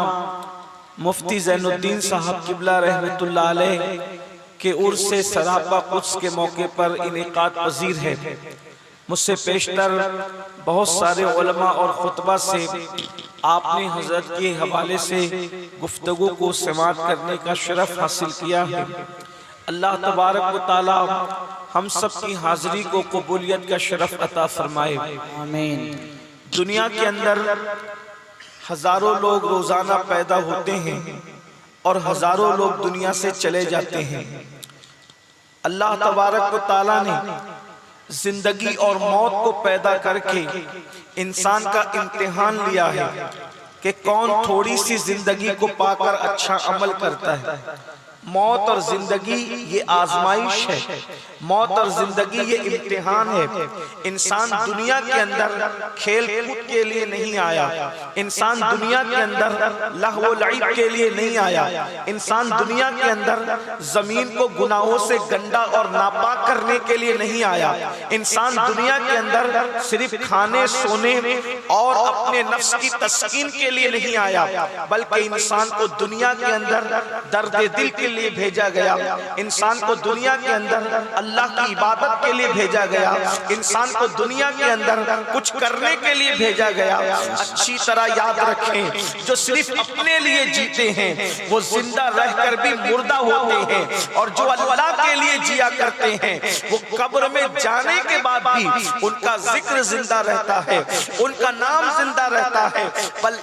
Speaker 2: मुफ्ती ज़ैनुद्दीन साहब किबला रहमतुल्लाह अलैह के उर्स सरापा कुद्स के मौके पर इनेकाद पजीर है। मुझसे पेशतर बहुत सारे उलमा और खुतबा से आपने हजरत के हवाले से गुफ्तगू को समाअत करने का शरफ हासिल किया है। अल्लाह तबारक व तआला हम सब की हाजिरी को कबूलियत का शरफ अता फरमाए, आमीन। दुनिया के अंदर हजारों लोग रोजाना पैदा होते हैं और हजारों लोग दुनिया से चले जाते हैं। अल्लाह तबारक व तआला ने जिंदगी और मौत को पैदा करके इंसान का इम्तिहान लिया है कि कौन थोड़ी सी जिंदगी को पाकर अच्छा अमल करता है। मौत और जिंदगी ये आजमाइश है, मौत और जिंदगी ये इम्तिहान है। इंसान दुनिया के अंदर खेल कूद के लिए नहीं आया, इंसान दुनिया के अंदर लहव लईब के लिए नहीं आया, इंसान दुनिया के अंदर जमीन को गुनाहों से गंदा और नापाक करने के लिए नहीं आया। इंसान दुनिया के अंदर सिर्फ खाने सोने और अपने नफ्स की तस्कीन के लिए नहीं आया, बल्कि इंसान को दुनिया के अंदर दर्द दिल के लिए भेजा गया। इंसान को दुनिया के अंदर अल्लाह की इबादत के लिए भेजा गया। इंसान को दुनिया के अंदर कुछ करने के लिए भेजा गया। अच्छी तरह याद रखें, जो सिर्फ अपने लिए जीते हैं वो जिंदा रहकर भी मुर्दा होते हैं, और जो अल्लाह के लिए जिया करते हैं वो कब्र में जाने के बाद भी उनका जिक्र जिंदा रहता है, उनका नाम जिंदा रहता है।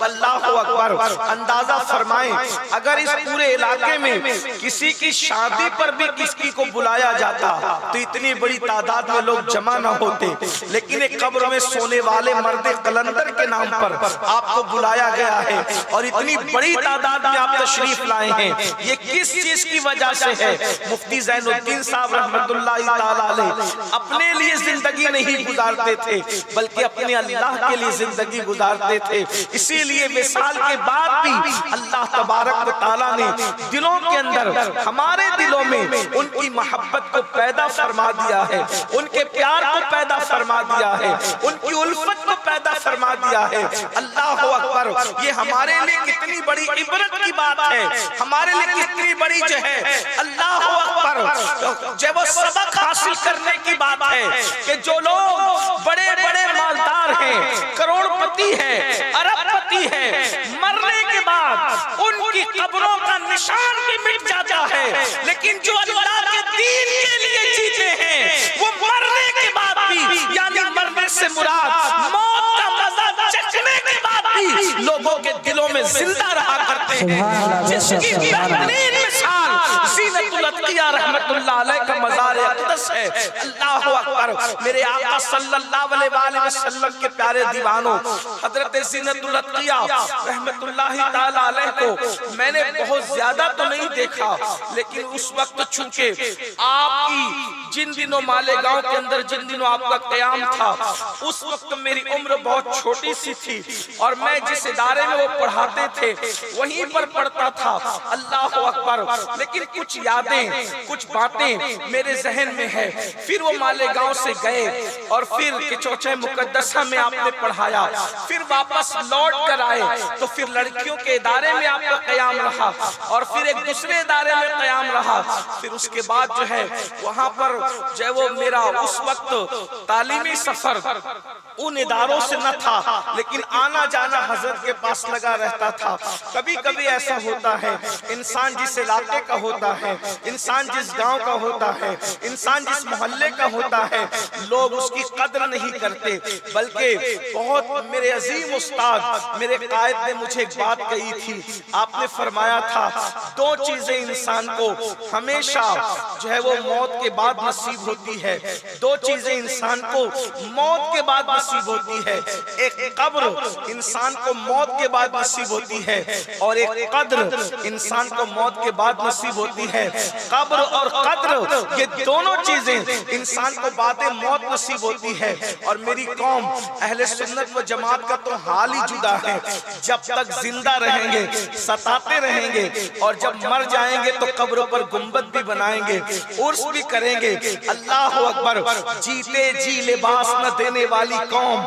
Speaker 2: अल्लाह अकबर। अंदाजा फरमाएं, अगर इस पूरे इलाके में किसी की शादी पर भी किसी को बुलाया जाता तो इतनी बड़ी तादाद में लोग जमा न होते, लेकिन एक कब्र में सोने वाले मर्द कलंदर के नाम पर आपको बुलाया गया है और इतनी बड़ी तादाद में आप तशरीफ लाए हैं। ये किस चीज की वजह से है? मुफ्ती ज़ैनुद्दीन साहब रहमतुल्लाह ताला अलैह अपने लिए जिंदगी नहीं गुजारते थे, बल्कि अपने अल्लाह के लिए जिंदगी गुजारते थे। इसीलिए विसाल के बाद भी अल्लाह तबारक व तआला ने दिलों के अंदर, हमारे दिलों में उनकी मोहब्बत को पैदा फरमा दिया है, उनके प्यार को पैदा फरमा दिया है, उनकी उल्फत को पैदा फरमा दिया है। अल्लाह अकबर। ये हमारे लिए कितनी बड़ी इबरत की बात है, हमारे लिए कितनी बड़ी जो है अल्लाह अकबर जब वो सबक हासिल करने की बात है कि जो लोग बड़े बड़े मालदार हैं, करोड़पति हैं, अरबपति हैं, मरने के बाद उनकी कब्रों का निशान भी मिट जाता है, लेकिन जो अल्लाह के दीन के लिए जीते हैं वो मरने के बाद भी, यानी मरने से मुराद मौत का मजा चखने के बाद भी लोगों के दिलों में जिंदा रहा करते हैं। जिसकी बेहतरीन मिसाल ज़ीनतुल अतिया रहमतुल्लाह अलैह का मज़ार अक़दस है। अल्लाह अकबर। मेरे आका सल्लल्लाहु अलैहि वसल्लम के प्यारे दीवानों, हजरत ज़ीनतुल अतिया रहमतुल्लाह ताला अलैह को मैंने बहुत ज्यादा तो नहीं देखा, लेकिन उस वक्त चूंकि आपकी जिन दिनों मालेगांव के अंदर जिन दिनों आपका क़याम था, उस वक्त मेरी उम्र बहुत छोटी सी थी और मैं जिस इदारे में वो पढ़ाते थे वहीं पर पढ़ता था। अल्लाह अकबर। लेकिन कुछ यादें, कुछ बातें मेरे जहन में है। फिर वो मालेगांव से गए और फिर किचौचे मुकद्दसा में आपने पढ़ाया, फिर वापस लौट कर आए तो फिर लड़कियों के इदारे में आपका क़याम रहा और फिर एक दूसरे इदारे में क़याम रहा। फिर उसके बाद जो है वहां पर जो वो मेरा उस वक्त तालीमी सफर उन इदारों से न था, लेकिन आना जाना हजरत के पास लगा रहता था। कभी कभी ऐसा होता है, इंसान जिस इलाके का होता है, इंसान जिस गांव का होता है, इंसान जिस मोहल्ले का होता है, लोग उसकी कद्र नहीं करते। बल्कि बहुत मेरे अजीम उस्ताद मेरे कायद ने मुझे एक बात कही थी। आपने फरमाया था दो चीजें इंसान को हमेशा जो है वो मौत के बाद नसीब होती है, दो चीजें इंसान को मौत के बाद नसीब होती है। एक कब्र इंसान को मौत के बाद नसीब होती है और एक कद्र इंसान को मौत के बाद नसीब होती है। कब्र और कद्र, ये दोनों चीजें इंसान को बाद मौत नसीब होती है। और मेरी कौम अहले सुन्नत व जमात का तो हाल ही जुदा है। जब तक जिंदा रहेंगे सताते रहेंगे, और जब मर जाएंगे तो कब्रों पर गुंबद भी बनाएंगे, उर्स भी करेंगे। अल्लाह अकबर। जीते जी लिबास न देने वाली कौम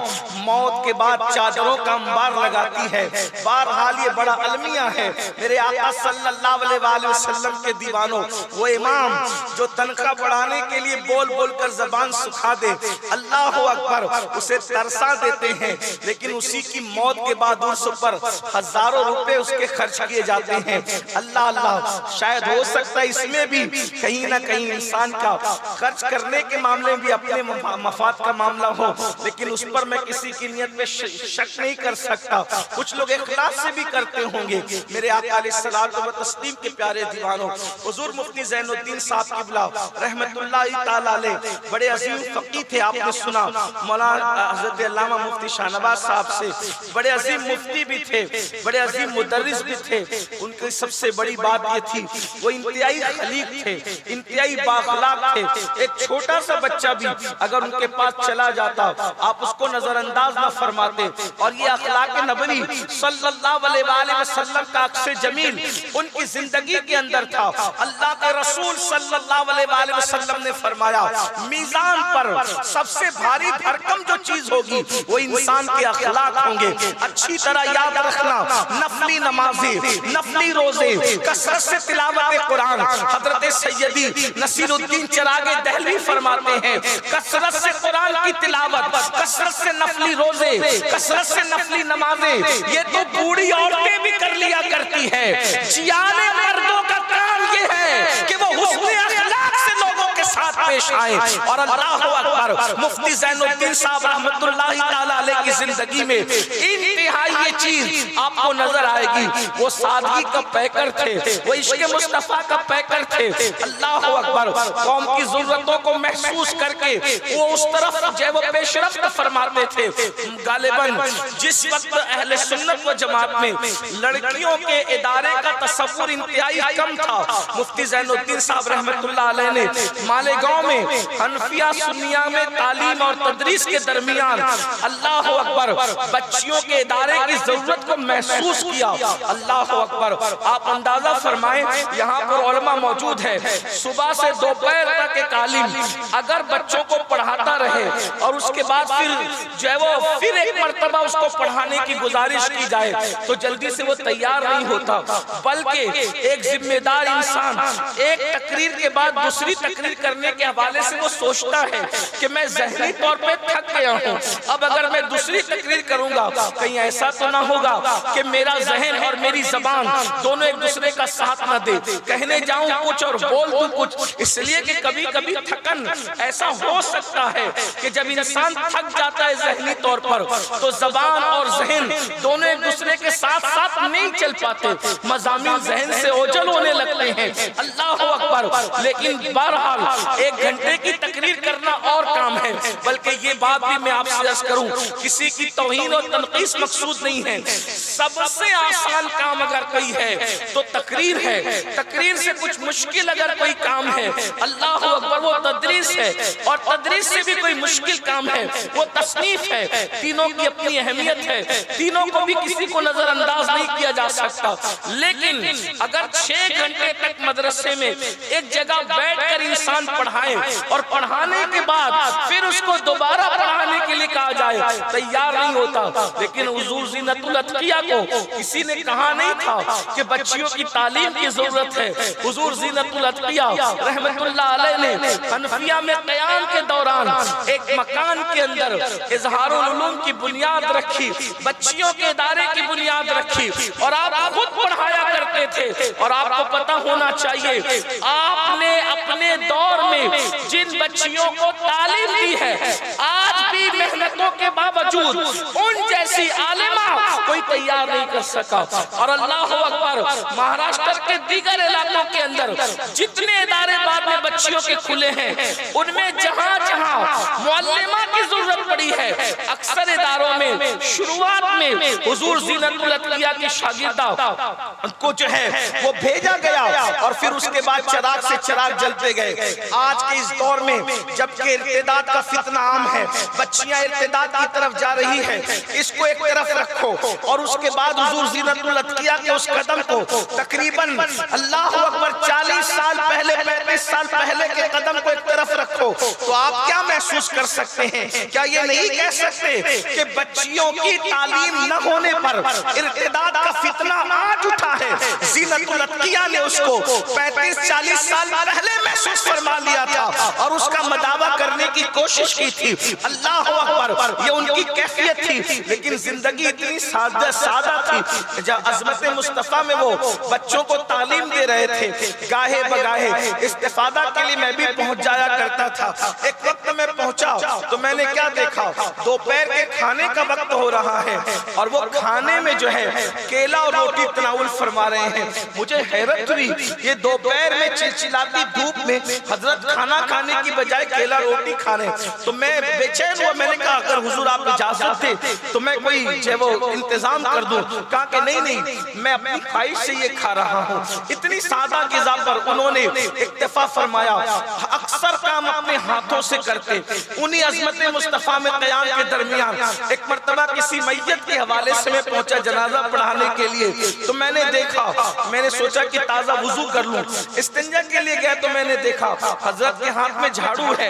Speaker 2: मौत के बाद चादरों का अंबार लगाती है। बहरहाल ये बड़ा अलमिया है। मेरे आका सल्लल्लाहु अलैहि वसल्लम के दीवानों, वो इमाम जो तनख्वाह बढ़ाने के लिए बोल बोल कर जबान सुखा दे, अल्लाह अकबर, उसे तरसा देते हैं, लेकिन उसी की मौत के बाद उर्स पर हजारों रुपए उसके खर्च किए जाते हैं। अल्लाह अल्लाह, शायद हो सकता है इसमें भी कहीं ना कहीं इंसान का खर्च करने के मामले में भी अपने मफाद का मामला हो, लेकिन उस पर मैं किसी की नियत में शक नहीं कर सकता। कुछ लोग इखलास से भी करते होंगे। मेरे आका अलैहिस्सलातु व तस्लीम के प्यारे दीवानों, हुजूर मुफ्ती ज़ैनुद्दीन साहब किबला रहमतुल्लाहि ताला अलैह बड़े अजीम फकीह थे। आपने सुना मौलाना हज़रत अल्लामा मुफ्ती शाहनवाज साहब से, बड़े अजीम मुफ्ती भी थे, बड़े अजीम मुदर्रिस भी थे। उनकी सबसे बड़ी बात ये थी, वो इंतहाई खलीक थे, इंतहाई बाखलाक थे। एक छोटा सा बच्चा भी अगर उनके पास चला जाता, आप उसको नजरअंदाज न फरमाते। और ये अखलाक नबवी सल्लल्लाहु अलैहि वसल्लम का अक्स जमील उनकी जिंदगी के अंदर था। अल्लाह के रसूल सल्लल्लाहु अलैहि वसल्लम ने फरमाया, मीज़ान पर सबसे भारी भरकम जो चीज होगी वो इंसान के अखलाक होंगे। अच्छी तरह याद रखना, नफली नमाज़ें, नफली रोजे, कसरत से तिलावत कुरान। हजरत सैयदी नसीरुद्दीन चिरागे दहलवी फरमाते हैं, कसरत से कुरान की तिलावत, कसरत से नफली रोजे, कसरत से नफली नमाजें, ये तो बूढ़ी औरतें भी कर लिया करती है। जियाने मर्दों का काम ये है कि वो हुस्न अखलाक से लोगों के साथ पेश आए। और अल्लाह अकबर, मुफ्ती ज़ैनुद्दीन साहब रहमतुल्लाहि ताला अलैह की जिंदगी में इंतहाई ये चीज आपको नजर आएगी। वो सादगी का पैकर थे, वो इश्क़ मुस्तफा का पैकर थे। अल्लाह अकबर, कौम की जरूरतों को महसूस करके वो उस तरफ जो है वो पेशरफ्त फरमाते थे। गालिबन जिस वक्त अहले सुन्नत व जमात में लड़कियों के इदारे का तसव्वुर इंतहाई कम था, मुफ्ती ज़ैनुद्दीन साहब रहमतुल्लाह अलैह ने मालेगांव में हनफिया सुन्निया में तालीम और तदरीस के दरमियान अल्लाह अकबर बच्चियों के इदारे की जरूरत को महसूस किया। अल्लाह अकबर, आप अंदाजा फरमाएं, यहाँ पर उलमा मौजूद है, सुबह से दोपहर तक एक आलिम अगर बच्चों को पढ़ाता रहे और उसके बाद फिर जो है वो फिर एक मर्तबा उसको पढ़ाने की गुजारिश की जाए तो जल्दी से वो तैयार नहीं होता, बल्कि एक जिम्मेदार इंसान एक तकरीर के बाद दूसरी तकरीर करने के हवाले से वो सोचता है कि मैं ज़हनी तौर पे थक गया हूँ, अब अगर मैं दूसरी तकरीर करूंगा कहीं ऐसा तो ना होगा कि मेरा जहन और मेरी जबान दोनों एक दूसरे का साथ ना दे, कहने जाऊं कुछ और बोल दूं कुछ। इसलिए कि कभी कभी थकन ऐसा हो सकता है कि जब इंसान थक जाता है जहनी तौर पर तो जबान और जहन दोनों एक दूसरे के साथ साथ नहीं चल पाते, मज़ामीन जहन से ओझल होने लगते हैं। अल्लाह अकबर, लेकिन बहरहाल एक घंटे की तकरीर करना और काम है, बल्कि ये बात भी मैं आपसे अर्ज करूं, किसी की तौहीन और तनकीस मकसूद नहीं है। सबसे आसान काम अगर कोई है तो तकरीर है, तकरीर से कुछ मुश्किल अगर कोई काम है अल्लाह अकबर वो तदरीस है, और तदरीस से भी कोई मुश्किल काम है वो तसनीफ है। तीनों की अपनी अहमियत है, तीनों को भी किसी को नजरअंदाज नहीं किया जा सकता। लेकिन अगर 6 घंटे तक मदरसे में एक जगह बैठकर इंसान पढ़ाए और पढ़ाने के बाद फिर उसको दोबारा पढ़ाने के लिए कहा जाए, तैयार नहीं होता। लेकिन हुजूर ज़ीनतुल अत्किया को किसी ने कहा नहीं था कि बच्चियों की तालीम की जरूरत है। हुजूर ज़ीनतुल अत्किया रहमतुल्लाह अलैह ने हनफिया में क़याम के दौरान एक मकान के अंदर इज़हारुल उलूम की बुनियाद रखी, बच्चियों के इदारे की बुनियाद रखी, और आप खुद पढ़ाया करते थे। और आपको पता होना चाहिए आपने अपने दौर में जिन बच्चियों को तालीम दी है आज भी मेहनतों के बावजूद उन जैसी आलिमा कोई
Speaker 1: कोई तैयार नहीं कर सका। और अल्लाह अकबर, महाराष्ट्र के दीगर इलाकों के अंदर जितने इदारे बाद में बच्चियों के खुले हैं, उनमें जहां जहां मुअल्लिमा की जरूरत पड़ी है, अक्सर इदारों में शुरुआत में हुजूर ज़ीनतुल अतकिया की शागिर्दा
Speaker 2: को जो है वो भेजा गया और फिर उसके बाद चिराग से चिराग जलते गए। आज के इस दौर में जबकि इर्तिदाद का फितना आम है, बच्चियां इर्तिदाद की तरफ जा रही है, इसको एक तरफ रखो और उसके बाद हुजूर ज़ीनतुल अतकिया के उस कदम को तकरीबन अल्लाह अकबर 40 साल पहले, 35 साल पहले के कदम को एक तरफ रखो, तो आप क्या महसूस कर सकते हैं? क्या ये नहीं कह सकते कि बच्चियों की तालीम न होने पर इर्तिदाद का फितना आज उठा है? ज़ीनतुल अतकिया ने उसको 35-40 साल पहले महसूस फरमा लिया था और उसका मदावा करने की कोशिश की थी। अल्लाह अकबर, ये उनकी कैफियत थी, लेकिन जिंदगी इतनी सादा थी। जब अज़मत मुस्तफ़ा में वो बच्चों को तालीम दे रहे थे, गाहे बगाहे इस्तिफादा के लिए मैं भी पहुंच जाया करता था। एक वक्त मैं पहुंचा तो मैंने क्या देखा, दोपहर के खाने का वक्त हो रहा है और वो खाने में जो है केला और रोटी तनाउल फरमा रहे हैं। मुझे हैरत हुई, ये दोपहर में चिलचिलाती धूप में हजरत खाना खाने की बजाय केला रोटी खा रहे हैं। तो मैं बेचैन हुआ, मैंने कहा अगर हुजूर आप इजाजत दे तो मैं कोई जो वो इंतजाम कर दूं। कहा कि नहीं, मैं अपनी ख्वाहिश से ये खा रहा हूँ। इतनी सादा ग़िज़ा पर उन्होंने इक्तफा फरमाया। अक्सर काम अपने हाथों से करते। उन्हीं अज़मत मुस्तफ़ा में क़याम के दरमियान एक मर्तबा किसी मैयत के हवाले से मैं पहुंचा जनाजा पढ़ाने के लिए, तो मैंने देखा, मैंने सोचा कि ताज़ा वुज़ू कर लूं। इस्तिंजा के लिए गया तो मैंने देखा हजरत के हाथ में झाड़ू है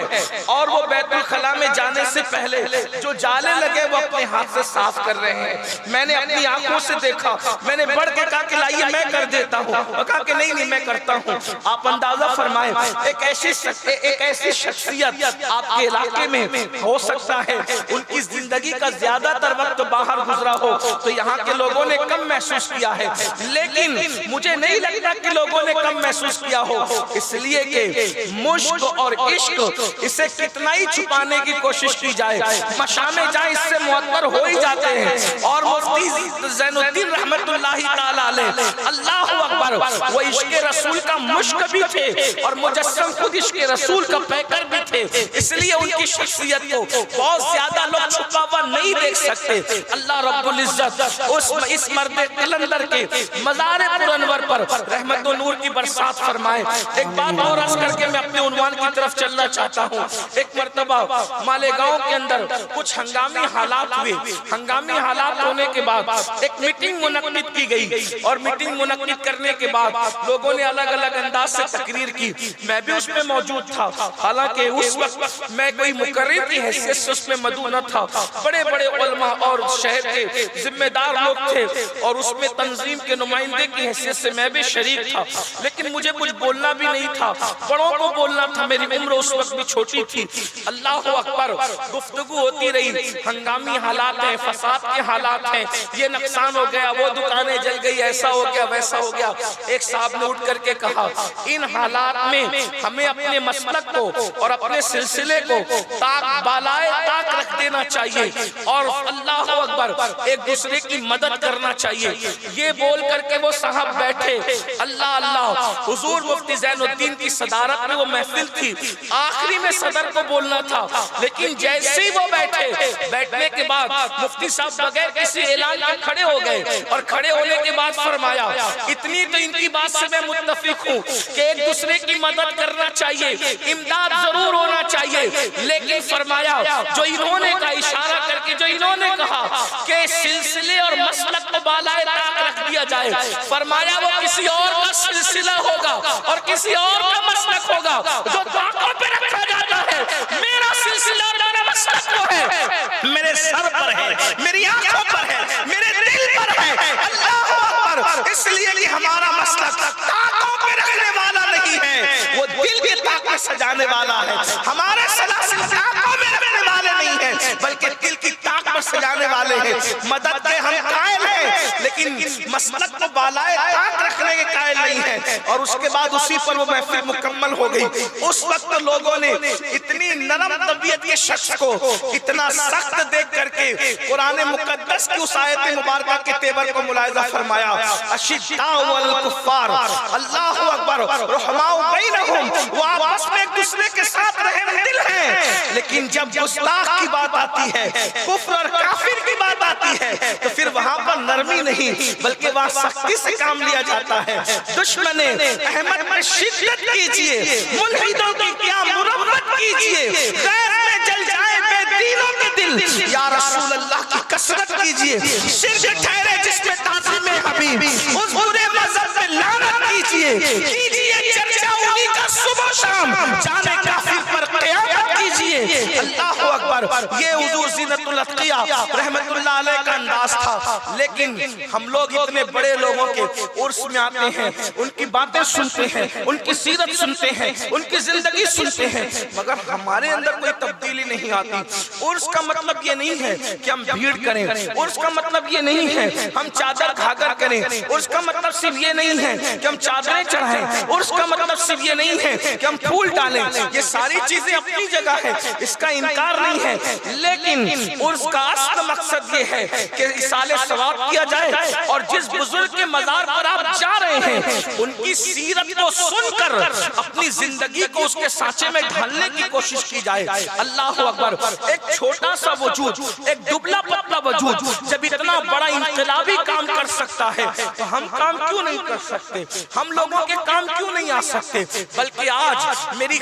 Speaker 2: और वो बैतुल खला में जाने से पहले जो जाले लगे वो अपने हाथ से साफ कर रहे हैं। मैंने अपनी आंखों से देखा, मैंने बढ़ के कहा कि लाइए मैं कर देता हूँ, और कहा कि नहीं मैं करता हूँ। आप अंदाजा फरमाएं, एक ऐसी शख्सियत आपके इलाके में हो सकता है उनकी जिंदगी का ज्यादातर वक्त बाहर गुजरा हो तो यहाँ के लोगों ने कम महसूस किया है, लेकिन मुझे नहीं लगता कि लोगों ने कम महसूस किया हो, इसलिए कि मुश्क और इश्क इसे कितना ही छुपाने की कोशिश की जाए, मशामे जाए इससे मुअत्तर हो ही जाते हैं। और मुफ्ती ज़ैनुद्दीन रहमतुल्लाहि ताला अलैह, अल्लाहु अकबर, वो इश्क़ रसूल का मुश्क भी थे और मुजस्सम खुद इश्क़ रसूल का पैकर भी थे, इसलिए उनकी शख्सियत को बहुत ज्यादा लोग छुपा हुआ नहीं देख सकते। अल्लाह रब्बुल इज्जत इस मर्द कलंदर के मज़ार पुरअनवर पर रहमत व नूर की बरसात फरमाए। एक बात और अर्ज़ करके मैं अपने उन्वान की तरफ चलना चाहता हूँ। एक मर्तबा मालेगांव के अंदर कुछ हंगामी हालात हुए। हंगामी हालात होने के बाद एक मीटिंग मुनक्किद की गई और मीटिंग मुनक्किद करने के बाद लोगों ने अलग अलग अंदाज से तकरीर की। मैं भी उसमें मौजूद था, हालांकि उस वक्त मैं कोई मुकर्रिर की हैसियत से उसमें मौजूद न था। बड़े बड़े उलमा और शहर के जिम्मेदार लोग थे और उसमें तंजीम के नुमाइंदे की हैसियत से मैं भी शरीक था, लेकिन मुझे कुछ बोलना भी नहीं था, बड़ों को बोलना था। मेरी उम्र उस वक्त भी छोटी थी। अल्लाह अकबर, गुफ्तगू होती रही। हंगामी हालात हैं, फसाद के हालात हैं, ये नुकसान हो गया, वो दुकानें जल गई, ऐसा हो गया, वैसा हो गया। एक साहब ने उठ करके कहा, इन हालात में हमें अपने मसलक को और अपने सिलसिले को बालाए ताक रख देना चाहिए और अल्लाह अकबर एक दूसरे की मदद करना चाहिए। ये बोल करके वो साहब बैठे। अल्लाह अल्लाह, हुजूर मुफ्ती ज़ैनुद्दीन की सदारत में वो महफिल थी। आखिरी में सदर को बोलना था, लेकिन जैसे ही वो बैठे, बैठने के बाद मुफ्ती साहब बगैर किसी ऐलान के खड़े हो गए और खड़े होने के बाद फरमाया, इतनी तो इनकी बात से मैं मुत्तफिक हूँ कि एक दूसरे की मदद करना चाहिए, इमदाद जरूर होना चाहिए, लेकिन फरमाया जो इन्होंने का इशारा करके जो इन्होंने कहा कि सिलसिले और मसलक को बालाए ताक रख दिया जाए, फरमाया वो किसी और का सिलसिला होगा और किसी और का मसलक होगा जो ताकों पे रखा जाता है। मेरा सिलसिला और मेरा मसलक वो है, मेरे सर पर है, मेरी आंखों पर है, मेरे दिल पर है। अल्लाह अकबर, इसलिए कि हमारा मसलक ताकों पे रखने वाला नहीं है, वो दिल के ताक में सजाने वाला है। हमारे सलासिल ताकों में रखने वाले नहीं है, बल्कि दिल की ताक पर सजाने वाले हैं। मदद के हम कायल हैं, लेकिन लेकिन मसलक को बालाए ताक रखने के कायल नहीं है। और उसके बाद उसी पर वो महफिल मुकम्मल हो गई। उस वक्त लोगों ने इतनी नरम तबीयत के शख्स को इतना सख्त देख करके कुरान मुकद्दस की उस आयत मुबारका के तेवर को मुलाहिजा फरमाया, अशिद्दाउ अलल कुफ्फार अल्लाहु अकबर रहमाउ बैनहुम, वो आपस में एक दूसरे के साथ रहमदिल हैं। लेकिन जब गुस्ताख की बात आती है, कुफ्र और काफिर की बात आती है, तो फिर वहां पर नरमी नहीं बल्कि वहां सख्ती से काम लिया जाता है। दुश्मने अहमद में शिद्दत कीजिए, मुल्हिदों की क्या मुरव्वत कीजिए, गैर में जल जाए बेदीनों के दिल, या रसूल अल्लाह की कसरत कीजिए, शिर्क ठहरे जिसमें ताज़ीम हबीब, उस बुरे मज़हब पे लानत कीजिए चर्चा उन्हीं का सुबह शाम, जाने काफिर पर क़यामत कीजिए। अल्लाहु अकबर। ये हुज़ूर ज़ीनतुल अत्क़िया रहमतुल्लाह अलैह का अंदाज था। लेकिन हम लोग इतने बड़े लोगों के उर्स में आते हैं, उनकी बातें सुनते हैं, उनकी सीरत सुनते हैं, उनकी जिंदगी सुनते हैं, मगर हमारे अंदर कोई तब्दीली नहीं आती। उर्स का मतलब ये नहीं है कि हम भीड़ करें, उर्स का मतलब ये नहीं है हम चादर घाघर करें, उर्स का मतलब सिर्फ ये नहीं है कि हम चादरें चढ़ाएं, उर्स का मतलब सिर्फ ये नहीं है कि हम फूल डालें। ये सारी चीजें अपनी जगह है, इसका इनकार नहीं है, लेकिन उर्स का असली मकसद ये है कि इसाले सवाब किया जाए और जिस बुजुर्ग के मजार पर आप जा रहे हैं उनकी सीरत को सुनकर अपनी जिंदगी को उसके सांचे में ढालने की कोशिश की जाए। अल्लाह अकबर। एक छोटा सा वजूद, एक दुबला पतला वजूद जब इतना बड़ा इनकलाबी काम कर सकता है तो हम काम क्यों नहीं कर सकते? हम लोगों के काम क्यों नहीं आ सकते? बल्कि आज मेरी